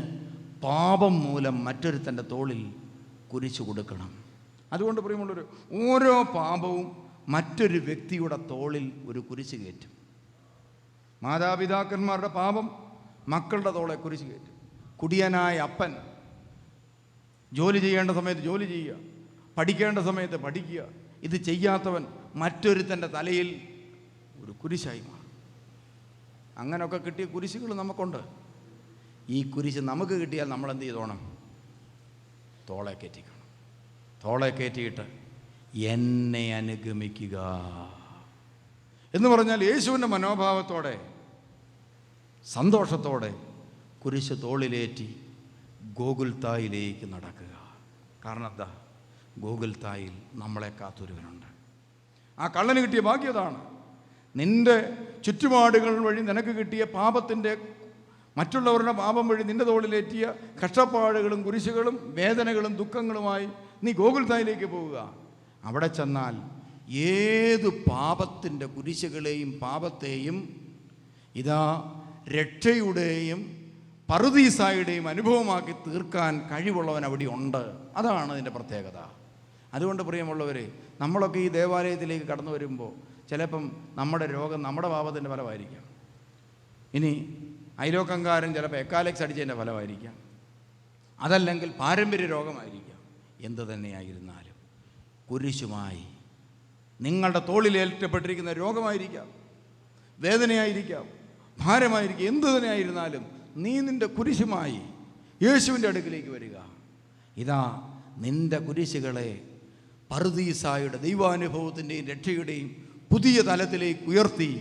പാപം മൂലം മറ്റൊരുത്തൻ്റെ തോളിൽ കുരിശ് കൊടുക്കണം. അതുകൊണ്ട് പ്രിയമുള്ളൊരു, ഓരോ പാപവും മറ്റൊരു വ്യക്തിയുടെ തോളിൽ ഒരു കുരിശ് കയറ്റും. മാതാപിതാക്കന്മാരുടെ പാപം മക്കളുടെ തോളെ കുരിശ് കയറ്റും. കുടിയനായ അപ്പൻ ജോലി ചെയ്യേണ്ട സമയത്ത് ജോലി ചെയ്യുക, പഠിക്കേണ്ട സമയത്ത് പഠിക്കുക, ഇത് ചെയ്യാത്തവൻ മറ്റൊരുത്തൻ്റെ തലയിൽ ഒരു കുരിശായി മാറും. അങ്ങനെയൊക്കെ കിട്ടിയ കുരിശുകൾ നമുക്കുണ്ട്. ഈ കുരിശ് നമുക്ക് കിട്ടിയാൽ നമ്മളെന്ത് ചെയ്തോണം? തോളെ കയറ്റിക്കണം. തോളെ കയറ്റിയിട്ട് എന്നെ അനുഗമിക്കുക എന്ന് പറഞ്ഞാൽ യേശുവിൻ്റെ മനോഭാവത്തോടെ, സന്തോഷത്തോടെ കുരിശ് തോളിലേറ്റി ഗോകുൽത്തായിലേക്ക് നടക്കുക. കാരണം എന്താ? ഗോകുൽത്തായിൽ നമ്മളെ കാത്തൊരുവനുണ്ട്. ആ കള്ളന് കിട്ടിയ ഭാഗ്യതാണ്. നിൻ്റെ ചുറ്റുപാടുകൾ വഴി നിനക്ക് കിട്ടിയ പാപത്തിൻ്റെ, മറ്റുള്ളവരുടെ പാപം വഴി നിൻ്റെ തോളിലേറ്റിയ കഷ്ടപ്പാടുകളും കുരിശുകളും വേദനകളും ദുഃഖങ്ങളുമായി നീ ഗോകുൽത്തായിലേക്ക് പോവുക. അവിടെ ചെന്നാൽ ഏത് പാപത്തിൻ്റെ കുരിശുകളെയും പാപത്തെയും ഇതാ രക്ഷയുടെയും പറുദീസായുടെയും അനുഭവമാക്കി തീർക്കാൻ കഴിവുള്ളവൻ അവിടെ ഉണ്ട്. അതാണ് അതിൻ്റെ പ്രത്യേകത. അതുകൊണ്ട് പ്രിയമുള്ളവരെ, നമ്മളൊക്കെ ഈ ദേവാലയത്തിലേക്ക് കടന്നു വരുമ്പോൾ ചിലപ്പം നമ്മുടെ രോഗം നമ്മുടെ പാപത്തിൻ്റെ ഫലമായിരിക്കാം. ഇനി അയലോക്കംകാരൻ ചിലപ്പോൾ എക്കാലക്സ് അടിച്ചതിൻ്റെ ഫലമായിരിക്കാം, അതല്ലെങ്കിൽ പാരമ്പര്യ രോഗമായിരിക്കാം. എന്തു തന്നെയായിരുന്നാലും കുരിശുമായി നിങ്ങളുടെ തോളിലേറ്റപ്പെട്ടിരിക്കുന്ന രോഗമായിരിക്കാം, വേദനയായിരിക്കാം, ഭാരമായിരിക്കും, എന്തു തന്നെയായിരുന്നാലും നീ നിൻ്റെ കുരിശുമായി യേശുവിൻ്റെ അടുക്കിലേക്ക് വരിക. ഇതാ നിൻ്റെ കുരിശുകളെ പറുദീസായുടെ ദൈവാനുഭവത്തിൻ്റെയും രക്ഷയുടെയും പുതിയ തലത്തിലേക്ക് ഉയർത്തി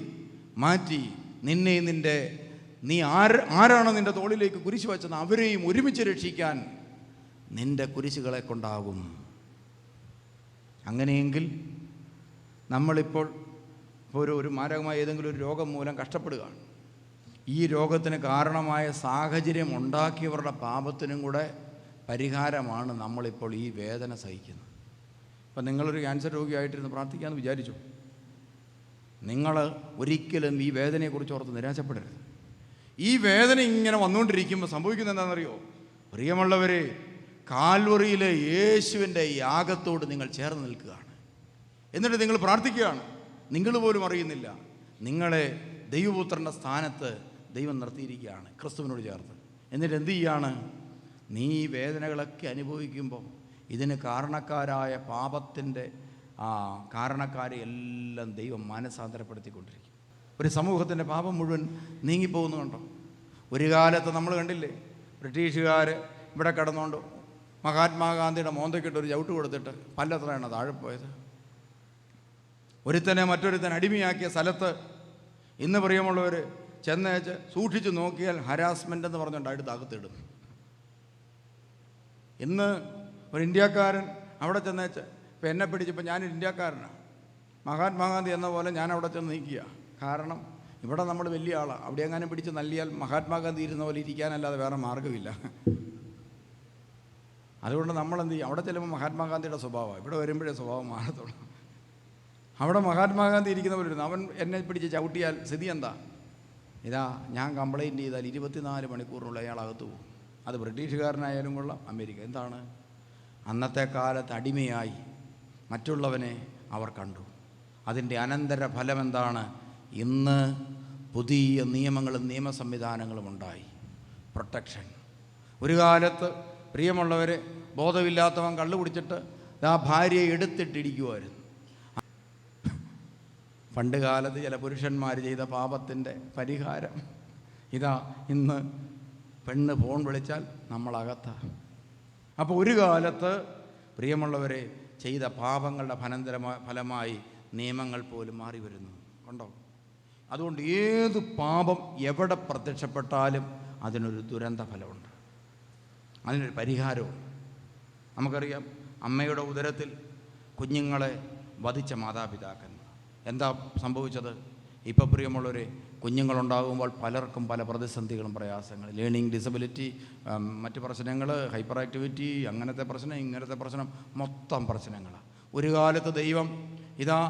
മാറ്റി നീ ആരാണോ നിൻ്റെ തോളിലേക്ക് കുരിശ് വെച്ചത് അവരെയും ഒരുമിച്ച് രക്ഷിക്കാൻ നിൻ്റെ കുരിശുകളെ കൊണ്ടാകും. അങ്ങനെയെങ്കിൽ നമ്മളിപ്പോൾ ഒരു മാരകമായ ഏതെങ്കിലും ഒരു രോഗം മൂലം കഷ്ടപ്പെടുകയാണ്. ഈ രോഗത്തിന് കാരണമായ സാഹചര്യം ഉണ്ടാക്കിയവരുടെ പാപത്തിനും കൂടെ പരിഹാരമാണ് നമ്മളിപ്പോൾ ഈ വേദന സഹിക്കുന്നത്. ഇപ്പം നിങ്ങളൊരു ക്യാൻസർ രോഗിയായിട്ടിരുന്ന് പ്രാർത്ഥിക്കാമെന്ന് വിചാരിച്ചു. നിങ്ങൾ ഒരിക്കലും ഈ വേദനയെക്കുറിച്ച് ഓർത്ത് നിരാശപ്പെടരുത്. ഈ വേദന ഇങ്ങനെ വന്നുകൊണ്ടിരിക്കുമ്പോൾ സംഭവിക്കുന്നത് എന്താണെന്നറിയോ? പ്രിയമുള്ളവരെ, കാൽവറിയിലെ യേശുവിൻ്റെ യാഗത്തോട് നിങ്ങൾ ചേർന്ന് നിൽക്കുകയാണ്. എന്നിട്ട് നിങ്ങൾ പ്രാർത്ഥിക്കുകയാണ്. നിങ്ങൾ പോലും അറിയുന്നില്ല നിങ്ങളെ ദൈവപുത്രൻ്റെ സ്ഥാനത്ത് ദൈവം നിർത്തിയിരിക്കുകയാണ് ക്രിസ്തുവിനോട് ചേർത്ത്. എന്നിട്ട് എന്തു ചെയ്യാണ്? നീ ഈ വേദനകളൊക്കെ അനുഭവിക്കുമ്പോൾ ഇതിന് കാരണക്കാരായ പാപത്തിൻ്റെ കാരണക്കാരെ എല്ലാം ദൈവം മാനസാന്തരപ്പെടുത്തിക്കൊണ്ടിരിക്കും. ഒരു സമൂഹത്തിൻ്റെ പാപം മുഴുവൻ നീങ്ങിപ്പോകുന്നുണ്ടോ? ഒരു കാലത്ത് നമ്മൾ കണ്ടില്ലേ, ബ്രിട്ടീഷുകാർ ഇവിടെ കിടന്നുകൊണ്ട് മഹാത്മാഗാന്ധിയുടെ മോന്തയ്ക്കിട്ട് ഒരു ചവിട്ട് കൊടുത്തിട്ട് പല്ലത്രയാണ് താഴെ പോയത്. ഒരുത്തനെ മറ്റൊരുത്തൻ അടിമയാക്കിയ സ്ഥലത്ത് ഇന്ന് പ്രിയമുള്ളവർ ചെന്നേച്ച് സൂക്ഷിച്ച് നോക്കിയാൽ ഹരാസ്മെൻ്റ് എന്ന് പറഞ്ഞുകൊണ്ട് അടുത്ത് അകത്തിടും. ഇന്ന് ഒരു ഇന്ത്യക്കാരൻ അവിടെ ചെന്നേച്ച് ഇപ്പം എന്നെ പിടിച്ചപ്പോൾ ഞാനൊരു ഇന്ത്യക്കാരനാണ്, മഹാത്മാഗാന്ധി എന്ന പോലെ ഞാൻ അവിടെ ചെന്ന് നിൽക്കുക. കാരണം ഇവിടെ നമ്മൾ വലിയ ആളാണ്. അവിടെ എങ്ങാനും പിടിച്ച് നല്ലിയാൽ മഹാത്മാഗാന്ധി ഇരുന്ന പോലെ ഇരിക്കാനല്ലാതെ വേറെ മാർഗ്ഗമില്ല. അതുകൊണ്ട് നമ്മളെന്ത് ചെയ്യും? അവിടെ ചെല്ലുമ്പോൾ മഹാത്മാഗാന്ധിയുടെ സ്വഭാവമാണ്, ഇവിടെ വരുമ്പോഴേ സ്വഭാവം മാറത്തുള്ളൂ. അവിടെ മഹാത്മാഗാന്ധി ഇരിക്കുന്ന പോലെ ഇരുന്നു. അവൻ എന്നെ പിടിച്ച് ചവിട്ടിയാൽ സ്ഥിതി എന്താ? ഇതാ ഞാൻ കംപ്ലയിൻറ്റ് ചെയ്താൽ 24 മണിക്കൂറിനുള്ള അയാൾ അകത്ത് പോകും. അത് ബ്രിട്ടീഷുകാരനായാലും കൊള്ളാം, അമേരിക്ക. എന്താണ്? അന്നത്തെ കാലത്ത് അടിമയായി മറ്റുള്ളവനെ അവർ കണ്ടു. അതിൻ്റെ അനന്തര ഫലം എന്താണ്? ഇന്ന് പുതിയ നിയമങ്ങളും നിയമ സംവിധാനങ്ങളും ഉണ്ടായി. പ്രൊട്ടക്ഷൻ. ഒരു കാലത്ത് പ്രിയമുള്ളവരെ ബോധമില്ലാത്തവൻ കള്ളു കുടിച്ചിട്ട് ആ ഭാര്യയെ എടുത്തിട്ടിരിക്കുമായിരുന്നു. പണ്ട് കാലത്ത് ചില പുരുഷന്മാർ ചെയ്ത പാപത്തിൻ്റെ പരിഹാരം ഇതാ ഇന്ന് പെണ്ണ് ഫോൺ വിളിച്ചാൽ നമ്മളകത്താണ്. അപ്പോൾ ഒരു കാലത്ത് പ്രിയമുള്ളവരെ ചെയ്ത പാപങ്ങളുടെ ഫലമായി നിയമങ്ങൾ പോലും മാറി വരുന്നു കണ്ടോ? അതുകൊണ്ട് ഏത് പാപം എവിടെ പ്രത്യക്ഷപ്പെട്ടാലും അതിനൊരു ദുരന്ത ഫലമുണ്ട്, അതിനൊരു പരിഹാരമുണ്ട്. നമുക്കറിയാം, അമ്മയുടെ ഉദരത്തിൽ കുഞ്ഞുങ്ങളെ വധിച്ച മാതാപിതാക്കന്മാർ എന്താ സംഭവിച്ചത്? ഇപ്പോൾ പ്രിയമുള്ളവരെ, കുഞ്ഞുങ്ങളുണ്ടാകുമ്പോൾ പലർക്കും പല പ്രതിസന്ധികളും പ്രയാസങ്ങൾ, ലേണിംഗ് ഡിസബിലിറ്റി, മറ്റ് പ്രശ്നങ്ങൾ, ഹൈപ്പർ ആക്ടിവിറ്റി, അങ്ങനത്തെ പ്രശ്നം, ഇങ്ങനത്തെ പ്രശ്നം, മൊത്തം പ്രശ്നങ്ങളാണ്. ഒരു കാലത്ത് ദൈവം ഇതാ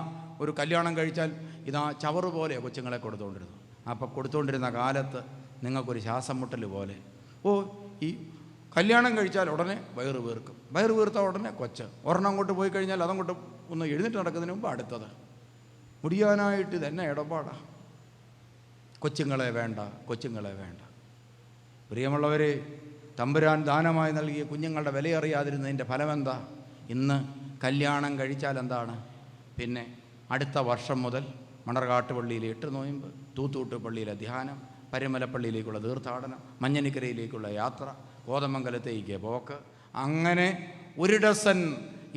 ഒരു കല്യാണം കഴിച്ചാൽ ഇതാ ചവറ് പോലെ കൊച്ചുങ്ങളെ കൊടുത്തുകൊണ്ടിരുന്നു. അപ്പോൾ കൊടുത്തുകൊണ്ടിരുന്ന കാലത്ത് നിങ്ങൾക്കൊരു ശ്വാസം മുട്ടൽ പോലെ, ഈ കല്യാണം കഴിച്ചാൽ ഉടനെ വയറ് വീർക്കും, വയറ് വീർത്ത ഉടനെ കൊച്ച്, ഒരെണ്ണം അങ്ങോട്ട് പോയി കഴിഞ്ഞാൽ അതങ്ങോട്ട് ഒന്ന് എഴുന്നേറ്റ് നടക്കുന്നതിന് മുമ്പ് അടുത്തത്. മുടിയാനായിട്ട് ഇതെന്നെ ഇടപാടാണ്. കൊച്ചുങ്ങളെ വേണ്ട, കൊച്ചുങ്ങളെ വേണ്ട. പ്രിയമുള്ളവരെ, തമ്പുരാൻ ദാനമായി നൽകിയ കുഞ്ഞുങ്ങളുടെ വിലയറിയാതിരുന്നതിൻ്റെ ഫലമെന്താ? ഇന്ന് കല്യാണം കഴിച്ചാൽ എന്താണ്? പിന്നെ അടുത്ത വർഷം മുതൽ മണർകാട്ട് പള്ളിയിലെ 8 നോയമ്പ്, തൂത്തൂട്ട് പള്ളിയിലെ ധ്യാനം, പരുമലപ്പള്ളിയിലേക്കുള്ള തീർത്ഥാടനം, മഞ്ഞനിക്കരയിലേക്കുള്ള യാത്ര, കോതമംഗലത്തേക്ക് പോക്ക്, അങ്ങനെ ഒരു ഡസൻ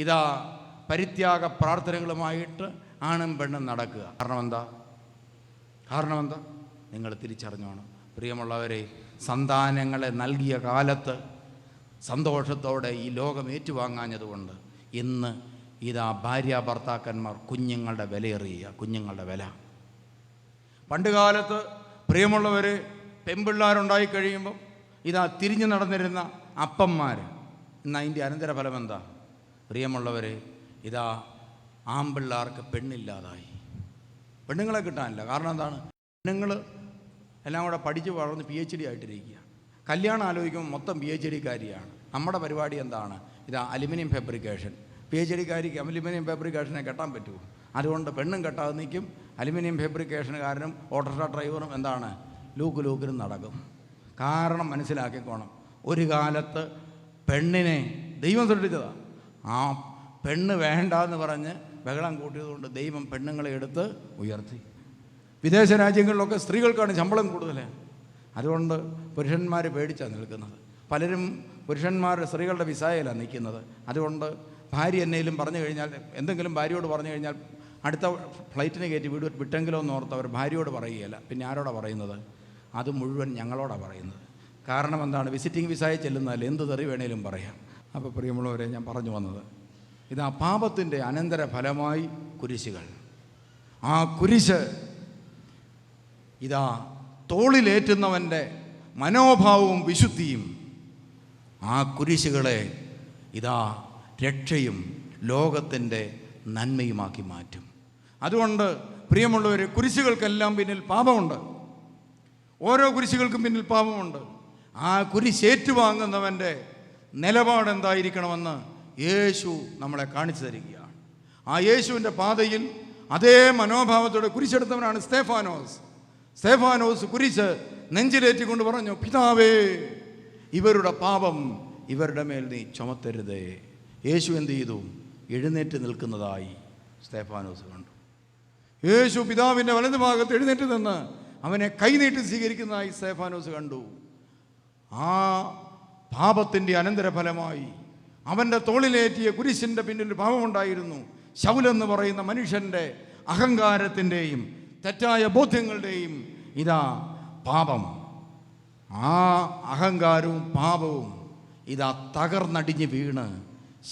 ഇതാ പരിത്യാഗ പ്രാർത്ഥനകളുമായിട്ട് ആണും പെണ്ണും നടക്കുക. കാരണം എന്താ? നിങ്ങൾ തിരിച്ചറിഞ്ഞോണം പ്രിയമുള്ളവരെ, സന്താനങ്ങളെ നൽകിയ കാലത്ത് സന്തോഷത്തോടെ ഈ ലോകം ഏറ്റുവാങ്ങാഞ്ഞതുകൊണ്ട് ഇന്ന് ഇതാ ഭാര്യ ഭർത്താക്കന്മാർ കുഞ്ഞുങ്ങളുടെ വിലയേറിയ കുഞ്ഞുങ്ങളുടെ വില. പണ്ട് കാലത്ത് പ്രിയമുള്ളവർ പെൺപിള്ളേരുണ്ടായി കഴിയുമ്പം ഇതാ തിരിഞ്ഞു നടന്നിരുന്ന അപ്പന്മാർ, ഇന്ന് അതിൻ്റെ അനന്തരഫലം എന്താ? പ്രിയമുള്ളവർ, ഇതാ ആൺപിള്ളേർക്ക് പെണ്ണില്ലാതായി, പെണ്ണുങ്ങളെ കിട്ടാനില്ല. കാരണം എന്താണ്? പെണ്ണുങ്ങൾ എല്ലാം കൂടെ പഠിച്ച് വളർന്ന് PhD ആയിട്ടിരിക്കുക. കല്യാണം ആലോചിക്കുമ്പോൾ മൊത്തം PhD-കാരിയാണ്. നമ്മുടെ പരിപാടി എന്താണ്? ഇതാ അലുമിനിയം ഫാബ്രിക്കേഷൻ. PhD-കാരിക്ക് അലുമിനിയം ഫാബ്രിക്കേഷനെ കെട്ടാൻ പറ്റുമോ? അതുകൊണ്ട് പെണ്ണും കെട്ടാതെ നിൽക്കും, അലുമിനിയം ഫാബ്രിക്കേഷനുകാരനും ഓട്ടോറിക്ഷ ഡ്രൈവറും എന്താണ് ലൂക്കിലും നടക്കും. കാരണം മനസ്സിലാക്കിക്കോണം, ഒരു കാലത്ത് പെണ്ണിനെ ദൈവം സൃഷ്ടിച്ചതാണ്. ആ പെണ്ണ് വേണ്ട എന്ന് പറഞ്ഞ് ബഹളം കൂട്ടിയതുകൊണ്ട് ദൈവം പെണ്ണുങ്ങളെ എടുത്ത് ഉയർത്തി. വിദേശ രാജ്യങ്ങളിലൊക്കെ സ്ത്രീകൾക്കാണ് ശമ്പളം കൂടുതൽ. അതുകൊണ്ട് പുരുഷന്മാർ പേടിച്ചാണ് നിൽക്കുന്നത്. പലരും സ്ത്രീകളുടെ വിസായയിലാണ് നിൽക്കുന്നത്. അതുകൊണ്ട് ഭാര്യ എന്നേലും പറഞ്ഞു കഴിഞ്ഞാൽ, എന്തെങ്കിലും ഭാര്യയോട് പറഞ്ഞു കഴിഞ്ഞാൽ അടുത്ത ഫ്ലൈറ്റിന് കയറ്റി വിട്ടെങ്കിലോ എന്ന് ഓർത്ത് അവർ ഭാര്യയോട് പറയുകയില്ല. പിന്നെ ആരോടാണ് പറയുന്നത്? അത് മുഴുവൻ ഞങ്ങളോടാണ് പറയുന്നത്. കാരണം എന്താണ്? വിസിറ്റിംഗ് വിസായ ചെല്ലുന്നതല്ല, എന്ത് തെറി വേണേലും പറയാം. അപ്പോൾ പ്രിയമുള്ളവരെ, ഞാൻ പറഞ്ഞു വന്നത് ഇതാ പാപത്തിൻ്റെ അനന്തര ഫലമായി കുരിശുകൾ. ആ കുരിശ് ഇതാ തോളിലേറ്റുന്നവൻ്റെ മനോഭാവവും വിശുദ്ധിയും ആ കുരിശുകളെ ഇതാ രക്ഷയും ലോകത്തിൻ്റെ നന്മയുമാക്കി മാറ്റും. അതുകൊണ്ട് പ്രിയമുള്ളവർ, കുരിശുകൾക്കെല്ലാം പിന്നിൽ പാപമുണ്ട്. ഓരോ കുരിശുകൾക്കും പിന്നിൽ പാപമുണ്ട്. ആ കുരിശേറ്റുവാങ്ങുന്നവൻ്റെ നിലപാടെന്തായിരിക്കണമെന്ന് യേശു നമ്മളെ കാണിച്ചു തരികയാണ്. ആ യേശുവിൻ്റെ പാതയിൽ അതേ മനോഭാവത്തോടെ കുരിശെടുത്തവനാണ് സ്തേഫാനോസ്. സ്തേഫാനോസ് കുരിശ് നെഞ്ചിലേറ്റിക്കൊണ്ട് പറഞ്ഞു, പിതാവേ, ഇവരുടെ പാപം ഇവരുടെ മേൽ നീ ചുമത്തരുതേ. യേശു എന്ത് ചെയ്തു? എഴുന്നേറ്റ് നിൽക്കുന്നതായി സ്തേഫാനോസ് കണ്ടു. യേശു പിതാവിൻ്റെ വലതുഭാഗത്ത് എഴുന്നേറ്റ് നിന്ന് അവനെ കൈനീട്ടി സ്വീകരിക്കുന്നതായി സ്തേഫാനോസ് കണ്ടു. ആ പാപത്തിൻ്റെ അനന്തരഫലമായി അവൻ്റെ തോളിലേറ്റിയ കുരിശിൻ്റെ പിന്നിൽ പാപമുണ്ടായിരുന്നു. ശൗലെന്ന് പറയുന്ന മനുഷ്യൻ്റെ അഹങ്കാരത്തിൻ്റെയും തെറ്റായ ബോധ്യങ്ങളുടെയും ഇതാ പാപം. ആ അഹങ്കാരവും പാപവും ഇതാ തകർന്നടിഞ്ഞ് വീണ്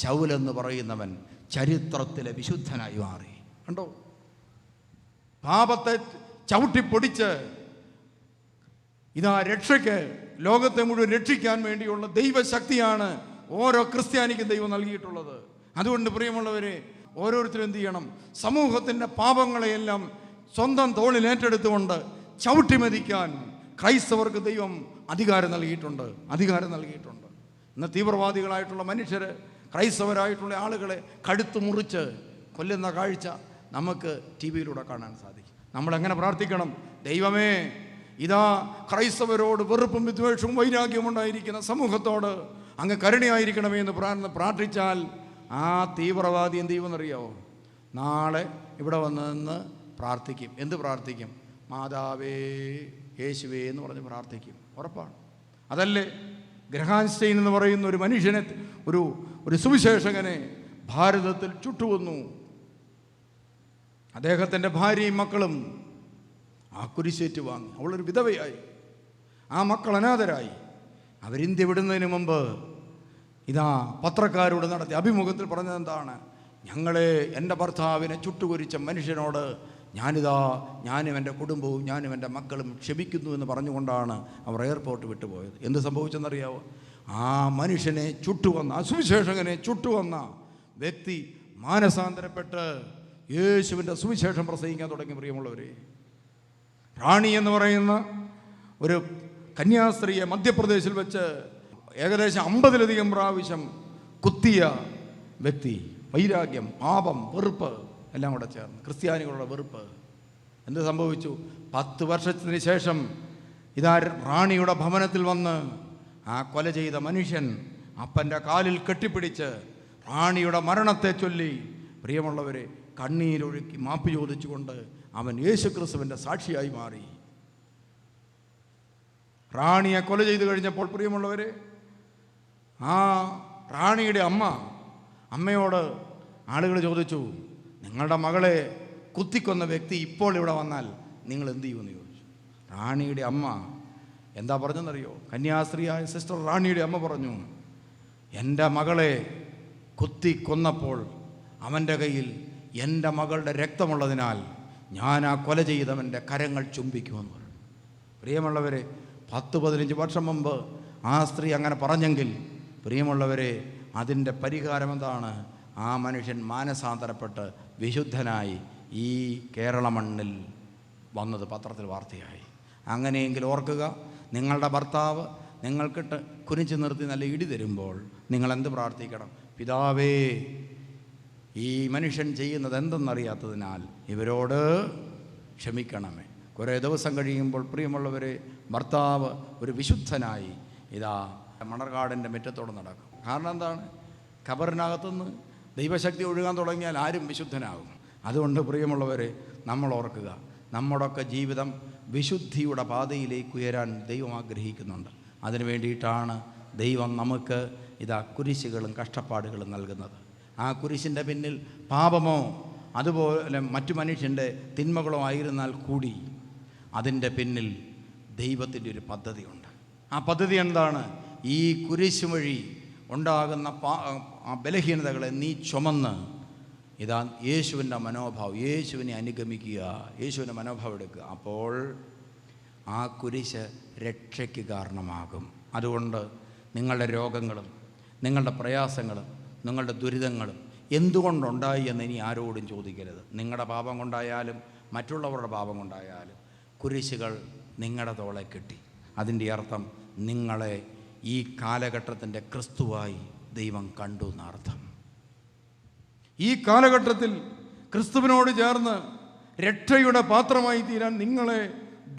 ശൗലെന്ന് പറയുന്നവൻ ചരിത്രത്തിലെ വിശുദ്ധനായി മാറി. കണ്ടോ? പാപത്തെ ചവിട്ടിപ്പൊടിച്ച് ഇതാ രക്ഷയ്ക്ക്, ലോകത്തെ മുഴുവൻ രക്ഷിക്കാൻ വേണ്ടിയുള്ള ദൈവശക്തിയാണ് ഓരോ ക്രിസ്ത്യാനിക്കും ദൈവം നൽകിയിട്ടുള്ളത്. അതുകൊണ്ട് പ്രിയമുള്ളവരെ, ഓരോരുത്തരും എന്ത് ചെയ്യണം? സമൂഹത്തിൻ്റെ പാപങ്ങളെയെല്ലാം സ്വന്തം തോളിൽ ഏറ്റെടുത്തുകൊണ്ട് ചവിട്ടിമെതിക്കാൻ ക്രൈസ്തവർക്ക് ദൈവം അധികാരം നൽകിയിട്ടുണ്ട്. ഇന്ന് തീവ്രവാദികളായിട്ടുള്ള മനുഷ്യർ ക്രൈസ്തവരായിട്ടുള്ള ആളുകളെ കഴുത്ത് മുറിച്ച് കൊല്ലുന്ന കാഴ്ച നമുക്ക് ടി വിയിലൂടെ കാണാൻ സാധിക്കും. നമ്മളെങ്ങനെ പ്രാർത്ഥിക്കണം? ദൈവമേ, ഇതാ ക്രൈസ്തവരോട് വെറുപ്പും വിദ്വേഷവും വൈരാഗ്യവും ഉണ്ടായിരിക്കുന്ന സമൂഹത്തോട് അങ്ങ് കരുണയായിരിക്കണമേ എന്ന് പ്രാർത്ഥിച്ചാൽ ആ തീവ്രവാദി എന്ത് ചെയ്യുമെന്നറിയാമോ? നാളെ ഇവിടെ വന്ന് നിന്ന് പ്രാർത്ഥിക്കും. എന്ത് പ്രാർത്ഥിക്കും? മാതാവേ, യേശുവേ എന്ന് പറഞ്ഞ് പ്രാർത്ഥിക്കും. ഉറപ്പാണ്. അതല്ലേ ഗ്രഹാൻസ്റ്റൈൻ എന്ന് പറയുന്ന ഒരു മനുഷ്യനെ, ഒരു സുവിശേഷകനെ ഭാരതത്തിൽ ചുട്ടുകൊന്നു. അദ്ദേഹത്തിൻ്റെ ഭാര്യയും മക്കളും ആ കുരിശേറ്റ് വാങ്ങി. അവളൊരു വിധവയായി, ആ മക്കൾ അനാഥരായി. അവരിന്ത്യ വിടുന്നതിന് മുമ്പ് ഇതാ പത്രക്കാരോട് നടത്തിയ അഭിമുഖത്തിൽ പറഞ്ഞത് എന്താണ്? എൻ്റെ ഭർത്താവിനെ ചുട്ടുകൊരിച്ച മനുഷ്യനോട് ഞാനും എൻ്റെ കുടുംബവും ഞാനും എൻ്റെ മക്കളും ക്ഷമിക്കുന്നു എന്ന് പറഞ്ഞുകൊണ്ടാണ് അവർ എയർപോർട്ട് വിട്ടുപോയത്. എന്ത് സംഭവിച്ചെന്നറിയാവോ? ആ മനുഷ്യനെ ചുട്ടുവന്ന, ആ സുവിശേഷകനെ ചുട്ടുവന്ന വ്യക്തി മാനസാന്തരപ്പെട്ട് യേശുവിൻ്റെ സുവിശേഷം പ്രസംഗിക്കാൻ തുടങ്ങി. പ്രിയമുള്ളവരെ, റാണി എന്ന് പറയുന്ന ഒരു കന്യാസ്ത്രീയെ മധ്യപ്രദേശിൽ വെച്ച് ഏകദേശം 50-ലധികം പ്രാവശ്യം കുത്തിയ വ്യക്തി, വൈരാഗ്യം, പാപം, വെറുപ്പ് എല്ലാം കൂടെ ചേർന്ന്, ക്രിസ്ത്യാനികളുടെ വെറുപ്പ്. എന്ത് സംഭവിച്ചു? 10 വർഷത്തിന് ശേഷം ഇതാ റാണിയുടെ ഭവനത്തിൽ വന്ന് ആ കൊല ചെയ്ത മനുഷ്യൻ അപ്പൻ്റെ കാലിൽ കെട്ടിപ്പിടിച്ച് റാണിയുടെ മരണത്തെ ചൊല്ലി, പ്രിയമുള്ളവരെ, കണ്ണീരൊഴുക്കി മാപ്പ് ചോദിച്ചുകൊണ്ട് അവൻ യേശുക്രിസ്തുവിൻ്റെ സാക്ഷിയായി മാറി. റാണിയെ കൊല ചെയ്തു കഴിഞ്ഞപ്പോൾ പ്രിയമുള്ളവരെ, ആ റാണിയുടെ അമ്മയോട് ആളുകൾ ചോദിച്ചു, നിങ്ങളുടെ മകളെ കുത്തിക്കൊന്ന വ്യക്തി ഇപ്പോൾ ഇവിടെ വന്നാൽ നിങ്ങൾ എന്ത് ചെയ്യുമെന്ന് ചോദിച്ചു. റാണിയുടെ അമ്മ എന്താ പറഞ്ഞെന്നറിയോ? കന്യാസ്ത്രീയായ സിസ്റ്റർ റാണിയുടെ അമ്മ പറഞ്ഞു, എൻ്റെ മകളെ കുത്തിക്കൊന്നപ്പോൾ അവൻ്റെ കയ്യിൽ എൻ്റെ മകളുടെ രക്തമുള്ളതിനാൽ ഞാൻ ആ കൊല ചെയ്തവൻ്റെ കരങ്ങൾ ചുംബിക്കുമെന്ന് പറഞ്ഞു. പ്രിയമുള്ളവരെ, 10-15 വർഷം മുമ്പ് ആ സ്ത്രീ അങ്ങനെ പറഞ്ഞെങ്കിൽ പ്രിയമുള്ളവരെ, അതിൻ്റെ പരിഹാരം എന്താണ്? ആ മനുഷ്യൻ മാനസാന്തരപ്പെട്ട് വിശുദ്ധനായി ഈ കേരള മണ്ണിൽ വന്നത് പത്രത്തിൽ വാർത്തയായി. അങ്ങനെയെങ്കിൽ ഓർക്കുക, നിങ്ങളുടെ ഭർത്താവ് നിങ്ങൾക്കിട്ട് കുനിച്ചു നിർത്തി നല്ല ഇടി തരുമ്പോൾ നിങ്ങളെന്ത് പ്രാർത്ഥിക്കണം? പിതാവേ, ഈ മനുഷ്യൻ ചെയ്യുന്നത് എന്തെന്നറിയാത്തതിനാൽ ഇവരോട് ക്ഷമിക്കണമേ. കുറേ ദിവസം കഴിയുമ്പോൾ പ്രിയമുള്ളവരെ, ഭർത്താവ് ഒരു വിശുദ്ധനായി ഇതാ മണർകാടിൻ്റെ മുറ്റത്തോടെ നടക്കും. കാരണം എന്താണ്? ഖബറിനകത്തുനിന്ന് ദൈവശക്തി ഒഴുകാൻ തുടങ്ങിയാൽ ആരും വിശുദ്ധനാകും. അതുകൊണ്ട് പ്രിയമുള്ളവരെ, നമ്മൾ ഓർക്കുക, നമ്മുടെയൊക്കെ ജീവിതം വിശുദ്ധിയുടെ പാതയിലേക്ക് ഉയരാൻ ദൈവം ആഗ്രഹിക്കുന്നുണ്ട്. അതിനു വേണ്ടിയിട്ടാണ് ദൈവം നമുക്ക് ഇതാ കുരിശുകളും കഷ്ടപ്പാടുകളും നൽകുന്നത്. ആ കുരിശിൻ്റെ പിന്നിൽ പാപമോ അതുപോലെ മറ്റു മനുഷ്യൻ്റെ തിന്മകളോ ആയിരുന്നാൽ കൂടി അതിൻ്റെ പിന്നിൽ ദൈവത്തിൻ്റെ ഒരു പദ്ധതിയുണ്ട്. ആ പദ്ധതി എന്താണ്? ഈ കുരിശ് വഴി ഉണ്ടാകുന്ന ആ ബലഹീനതകളെ നീ ചുമന്ന് ഇതാ യേശുവിൻ്റെ മനോഭാവം, യേശുവിനെ അനുഗമിക്കുക, യേശുവിൻ്റെ മനോഭാവം എടുക്കുക. അപ്പോൾ ആ കുരിശ് രക്ഷയ്ക്ക് കാരണമാകും. അതുകൊണ്ട് നിങ്ങളുടെ രോഗങ്ങളും നിങ്ങളുടെ പ്രയാസങ്ങളും നിങ്ങളുടെ ദുരിതങ്ങളും എന്തുകൊണ്ടുണ്ടായി എന്ന് ഇനി ആരോടും ചോദിക്കരുത്. നിങ്ങളുടെ പാപം കൊണ്ടായാലും മറ്റുള്ളവരുടെ പാപം കൊണ്ടായാലും കുരിശുകൾ നിങ്ങളുടെ തോളെ കെട്ടി. അതിൻ്റെ അർത്ഥം നിങ്ങളെ ഈ കാലഘട്ടത്തിൻ്റെ ക്രിസ്തുവായി ദൈവം കണ്ടു എന്നർത്ഥം. ഈ കാലഘട്ടത്തിൽ ക്രിസ്തുവിനോട് ചേർന്ന് രക്ഷയുടെ പാത്രമായി തീരാൻ നിങ്ങളെ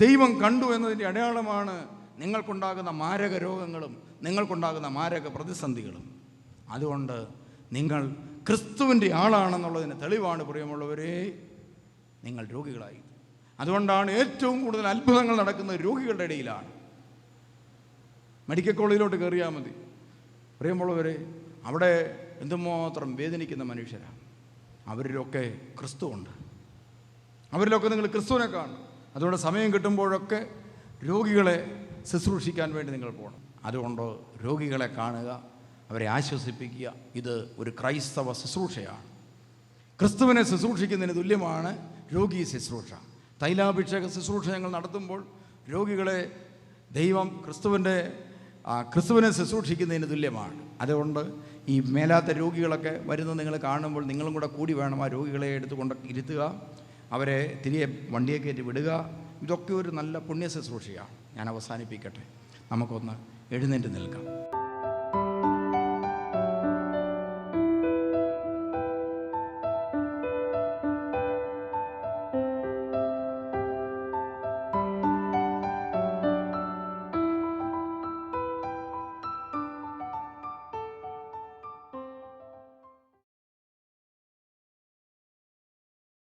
ദൈവം കണ്ടു എന്നതിൻ്റെ അടയാളമാണ് നിങ്ങൾക്കുണ്ടാകുന്ന മാരക രോഗങ്ങളും നിങ്ങൾക്കുണ്ടാകുന്ന മാരക പ്രതിസന്ധികളും. അതുകൊണ്ട് നിങ്ങൾ ക്രിസ്തുവിൻ്റെ ആളാണെന്നുള്ളതിന് തെളിവാണ് പ്രിയമുള്ളവരെ നിങ്ങൾ രോഗികളായി. അതുകൊണ്ടാണ് ഏറ്റവും കൂടുതൽ അത്ഭുതങ്ങൾ നടക്കുന്നത് രോഗികളുടെ ഇടയിലാണ്. മെഡിക്കൽ കോളേജിലോട്ട് കയറിയാൽ മതി പ്രിയമുള്ളവരെ, അവിടെ എന്തുമാത്രം വേദനിക്കുന്ന മനുഷ്യരാണ്. അവരിലൊക്കെ ക്രിസ്തുവുണ്ട്. അവരിലൊക്കെ നിങ്ങൾ ക്രിസ്തുവിനെ കാണും. അതുകൊണ്ട് സമയം കിട്ടുമ്പോഴൊക്കെ രോഗികളെ ശുശ്രൂഷിക്കാൻ വേണ്ടി നിങ്ങൾ പോകണം. അതുകൊണ്ട് രോഗികളെ കാണുക, അവരെ ആശ്വസിപ്പിക്കുക. ഇത് ഒരു ക്രൈസ്തവ ശുശ്രൂഷയാണ്. ക്രിസ്തുവിനെ ശുശ്രൂഷിക്കുന്നതിന് തുല്യമാണ് രോഗി ശുശ്രൂഷ. തൈലാഭിഷേക ശുശ്രൂഷ ഞങ്ങൾ നടത്തുമ്പോൾ രോഗികളെ ദൈവം ക്രിസ്തുവിനെ ശുശ്രൂഷിക്കുന്നതിന് തുല്യമാണ്. അതുകൊണ്ട് ഈ മേലാത്ത രോഗികളൊക്കെ വരുന്നത് നിങ്ങൾ കാണുമ്പോൾ നിങ്ങളും കൂടി വേണം ആ രോഗികളെ എടുത്തുകൊണ്ട് ഇരുത്തുക, അവരെ തിരികെ വണ്ടിയെ കയറ്റി വിടുക. ഇതൊക്കെ ഒരു നല്ല പുണ്യ ശുശ്രൂഷയാണ്. ഞാൻ അവസാനിപ്പിക്കട്ടെ. നമുക്കൊന്ന് എഴുന്നേറ്റ് നിൽക്കാം.